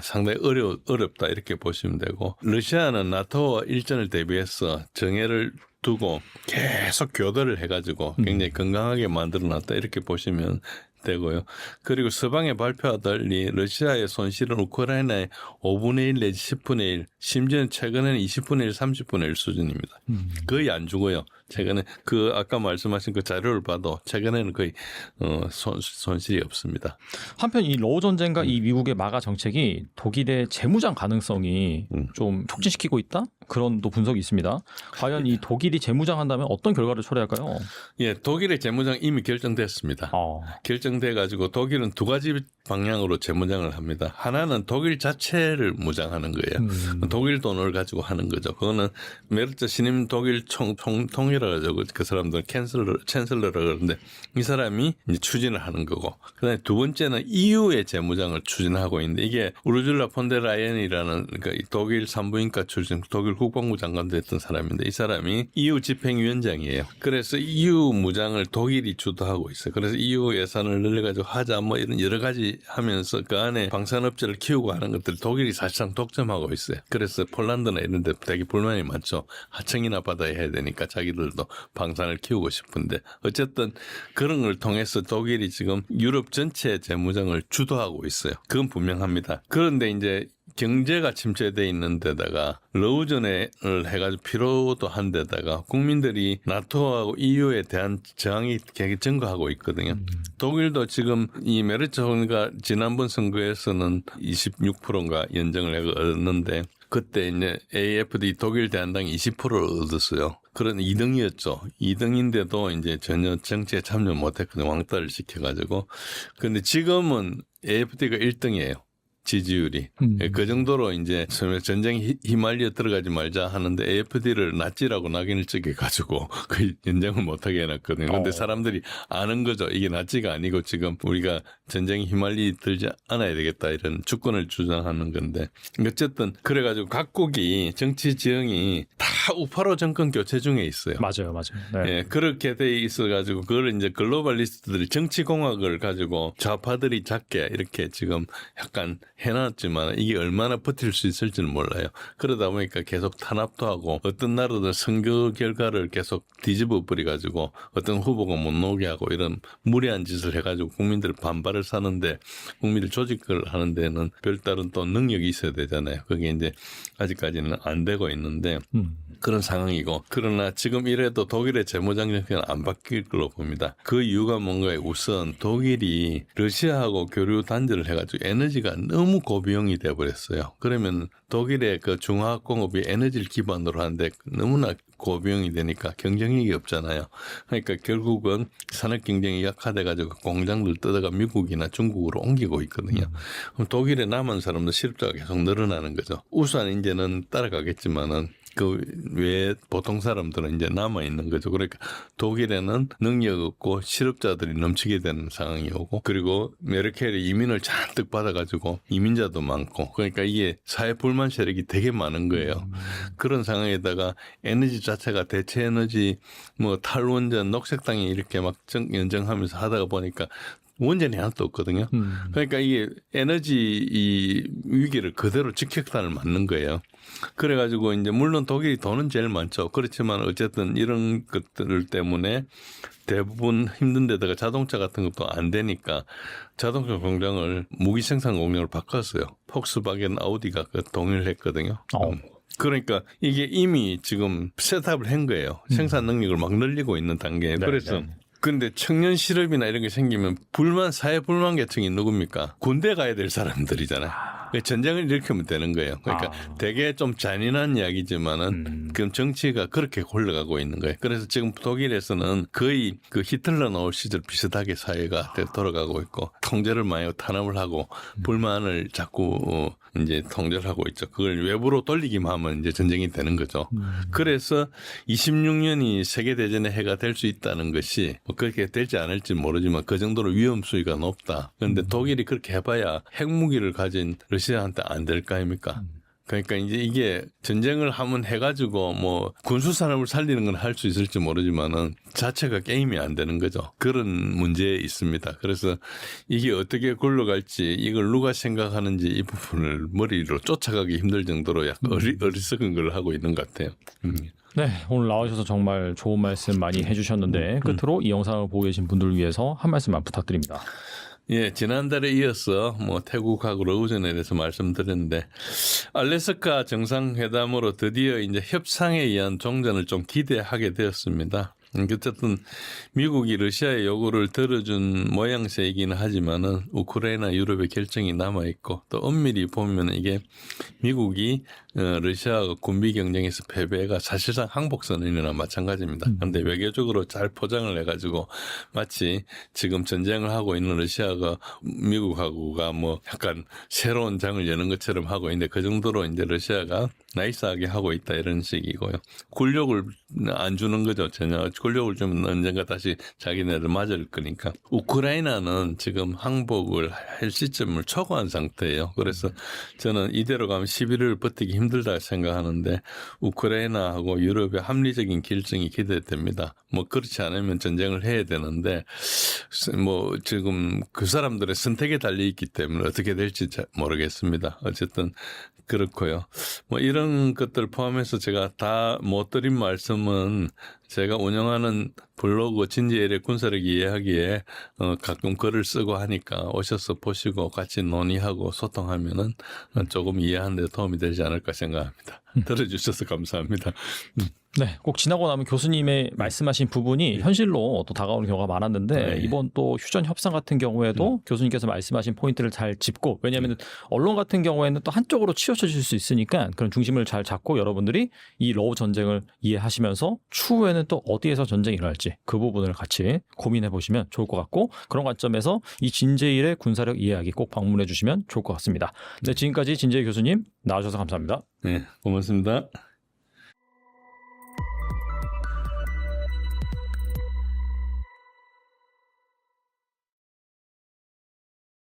상당히 어렵다 이렇게 보시면 되고 러시아는 나토와 일전을 대비해서 정예를 두고 계속 교대를 해가지고 굉장히 건강하게 만들어놨다 이렇게 보시면 되고요. 그리고 서방의 발표와 달리 러시아의 손실은 우크라이나의 5분의 1 내지 10분의 1, 심지어는 최근에는 20분의 1, 30분의 1 수준입니다. 거의 안 죽어요. 최근에 그 아까 말씀하신 그 자료를 봐도 최근에는 거의 손실이 없습니다. 한편 이 러우 전쟁과 이 미국의 마가 정책이 독일의 재무장 가능성이 좀 촉진시키고 있다? 그런 또 분석이 있습니다. 과연 이 독일이 재무장한다면 어떤 결과를 초래할까요? 예, 독일의 재무장 이미 결정됐습니다. 결정돼 가지고 독일은 2가지 방향으로 재무장을 합니다. 하나는 독일 자체를 무장하는 거예요. 독일 돈을 가지고 하는 거죠. 그거는 메르트 신임 독일 총통이라고 하죠. 그 사람들은 챈슬러라고 그러는데 이 사람이 이제 추진을 하는 거고. 그다음에 두 번째는 EU의 재무장을 추진하고 있는데 이게 우르줄라 폰데라이엔이라는 그러니까 독일 산부인과 출신 독일 국방부 장관도 했던 사람인데 이 사람이 EU 집행위원장이에요. 그래서 EU 무장을 독일이 주도하고 있어요. 그래서 EU 예산을 늘려가지고 하자 뭐 이런 여러 가지 하면서 그 안에 방산업체를 키우고 하는 것들 독일이 사실상 독점하고 있어요. 그래서 폴란드나 이런 데 되게 불만이 많죠. 하청이나 받아야 해야 되니까 자기들도 방산을 키우고 싶은데 어쨌든 그런 걸 통해서 독일이 지금 유럽 전체 재무장을 주도하고 있어요. 그건 분명합니다. 그런데 이제 경제가 침체돼 있는 데다가 러우전을 해가지고 피로도 한 데다가 국민들이 나토하고 EU에 대한 저항이 되게 증가하고 있거든요. 독일도 지금 이 메르츠 총리가 지난번 선거에서는 26%인가 연정을 얻었는데 그때 이제 AfD 독일 대한당이 20%를 얻었어요. 그런 2등이었죠. 2등인데도 이제 전혀 정치에 참여 못했거든요. 왕따를 시켜가지고. 근데 지금은 AfD가 1등이에요. 지지율이. 그 정도로 이제 전쟁에 휘말려 들어가지 말자 하는데 AfD를 나치라고 낙인을 찍어가지고 그 연장을 못하게 해놨거든요. 그런데 사람들이 아는 거죠. 이게 나치가 아니고 지금 우리가 전쟁에 휘말리들지 않아야 되겠다 이런 주권을 주장하는 건데 어쨌든 그래가지고 각국이 정치 지형이 다 우파로 정권 교체 중에 있어요. 맞아요. 네. 예, 그렇게 돼 있어가지고 그걸 이제 글로벌리스트들이 정치공학을 가지고 좌파들이 작게 이렇게 지금 약간 해놨지만 이게 얼마나 버틸 수 있을지는 몰라요. 그러다 보니까 계속 탄압도 하고 어떤 나라들 선거 결과를 계속 뒤집어 버려가지고 어떤 후보가 못 나오게 하고 이런 무리한 짓을 해가지고 국민들 반발을 사는데 국민들 조직을 하는 데는 별다른 또 능력이 있어야 되잖아요. 그게 이제 아직까지는 안 되고 있는데 그런 상황이고 그러나 지금 이래도 독일의 재무장 정책은 안 바뀔 걸로 봅니다. 그 이유가 뭔가요? 우선 독일이 러시아하고 교류 단절을 해가지고 에너지가 너무 고비용이 돼버렸어요. 그러면 독일의 그 중화학공업이 에너지를 기반으로 하는데 너무나 고비용이 되니까 경쟁력이 없잖아요. 그러니까 결국은 산업 경쟁이 약화돼가지고 공장들 뜯어가 미국이나 중국으로 옮기고 있거든요. 그럼 독일에 남은 사람들 실업자가 계속 늘어나는 거죠. 우선 이제는 따라가겠지만은 그 외에 보통 사람들은 이제 남아 있는 거죠. 그러니까 독일에는 능력 없고 실업자들이 넘치게 되는 상황이 오고 그리고 메르켈이 이민을 잔뜩 받아가지고 이민자도 많고 그러니까 이게 사회 불만 세력이 되게 많은 거예요. 그런 상황에다가 에너지 자체가 대체 에너지 뭐 탈원전 녹색당이 이렇게 막 연정하면서 하다가 보니까 원전이 하나도 없거든요. 그러니까 이게 에너지 이 위기를 그대로 직격탄을 맞는 거예요. 그래가지고 이제 물론 독일이 돈은 제일 많죠. 그렇지만 어쨌든 이런 것들 때문에 대부분 힘든 데다가 자동차 같은 것도 안 되니까 자동차 공장을 무기 생산 공장으로 바꿨어요. 폭스바겐 아우디가 그 동의를 했거든요. 그러니까 이게 이미 지금 셋업을 한 거예요. 생산 능력을 막 늘리고 있는 단계에. 그래서 근데 청년 실업이나 이런 게 생기면 사회 불만 계층이 누굽니까? 군대 가야 될 사람들이잖아요. 전쟁을 일으키면 되는 거예요. 그러니까 되게 좀 잔인한 이야기지만은 그럼 정치가 그렇게 흘러가고 있는 거예요. 그래서 지금 독일에서는 거의 그 히틀러 나올 시절 비슷하게 사회가 돌아가고 있고 통제를 많이 탄압을 하고 불만을 자꾸 이제 통제를 하고 있죠. 그걸 외부로 돌리기만 하면 이제 전쟁이 되는 거죠. 그래서 26년이 세계대전의 해가 될 수 있다는 것이 뭐 그렇게 될지 않을지 모르지만 그 정도로 위험 수위가 높다. 그런데 독일이 그렇게 해봐야 핵무기를 가진 러시아한테 안 될 거 아닙니까? 그러니까 이제 이게 전쟁을 한번 해가지고 뭐 군수산업을 살리는 건 할 수 있을지 모르지만은 자체가 게임이 안 되는 거죠. 그런 문제에 있습니다. 그래서 이게 어떻게 굴러갈지 이걸 누가 생각하는지 이 부분을 머리로 쫓아가기 힘들 정도로 약간 어리석은 걸 하고 있는 것 같아요. 네, 오늘 나와주셔서 정말 좋은 말씀 많이 해주셨는데 끝으로 이 영상을 보고 계신 분들을 위해서 한 말씀만 부탁드립니다. 예, 지난달에 이어서 뭐 태국하고 러우전에 대해서 말씀드렸는데 알래스카 정상회담으로 드디어 이제 협상에 의한 종전을 좀 기대하게 되었습니다. 어쨌든 미국이 러시아의 요구를 들어준 모양새이긴 하지만은 우크라이나 유럽의 결정이 남아 있고 또 엄밀히 보면 이게 미국이 러시아가 군비 경쟁에서 패배가 사실상 항복선언이나 마찬가지입니다. 그런데 외교적으로 잘 포장을 해가지고 마치 지금 전쟁을 하고 있는 러시아가 미국하고가 뭐 약간 새로운 장을 여는 것처럼 하고 있는데 그 정도로 이제 러시아가 나이스하게 하고 있다 이런 식이고요. 굴욕을 안 주는 거죠. 전혀 굴욕을 주면 언젠가 다시 자기네를 맞을 거니까. 우크라이나는 지금 항복을 할 시점을 초과한 상태예요. 그래서 저는 이대로 가면 11월 버티기 힘들다 생각하는데 우크라이나하고 유럽의 합리적인 결정이 기대됩니다. 뭐 그렇지 않으면 전쟁을 해야 되는데 뭐 지금 그 사람들의 선택에 달려 있기 때문에 어떻게 될지 잘 모르겠습니다. 어쨌든 그렇고요. 뭐 이런 것들 포함해서 제가 다 못 드린 말씀은 제가 운영하는 블로그 진지엘의 군사력 이해하기에 가끔 글을 쓰고 하니까 오셔서 보시고 같이 논의하고 소통하면은 조금 이해하는 데 도움이 되지 않을까 생각합니다. 들어주셔서 감사합니다. 네, 꼭 지나고 나면 교수님의 말씀하신 부분이 현실로 또 다가오는 경우가 많았는데 이번 또 휴전 협상 같은 경우에도 교수님께서 말씀하신 포인트를 잘 짚고 왜냐하면 언론 같은 경우에는 또 한쪽으로 치우쳐질 수 있으니까 그런 중심을 잘 잡고 여러분들이 이 러우 전쟁을 이해하시면서 추후에는 또 어디에서 전쟁이 일어날지 그 부분을 같이 고민해 보시면 좋을 것 같고 그런 관점에서 이 진제일의 군사력 이해하기 꼭 방문해 주시면 좋을 것 같습니다. 네, 지금까지 진제일 교수님 나와주셔서 감사합니다. 네, 고맙습니다.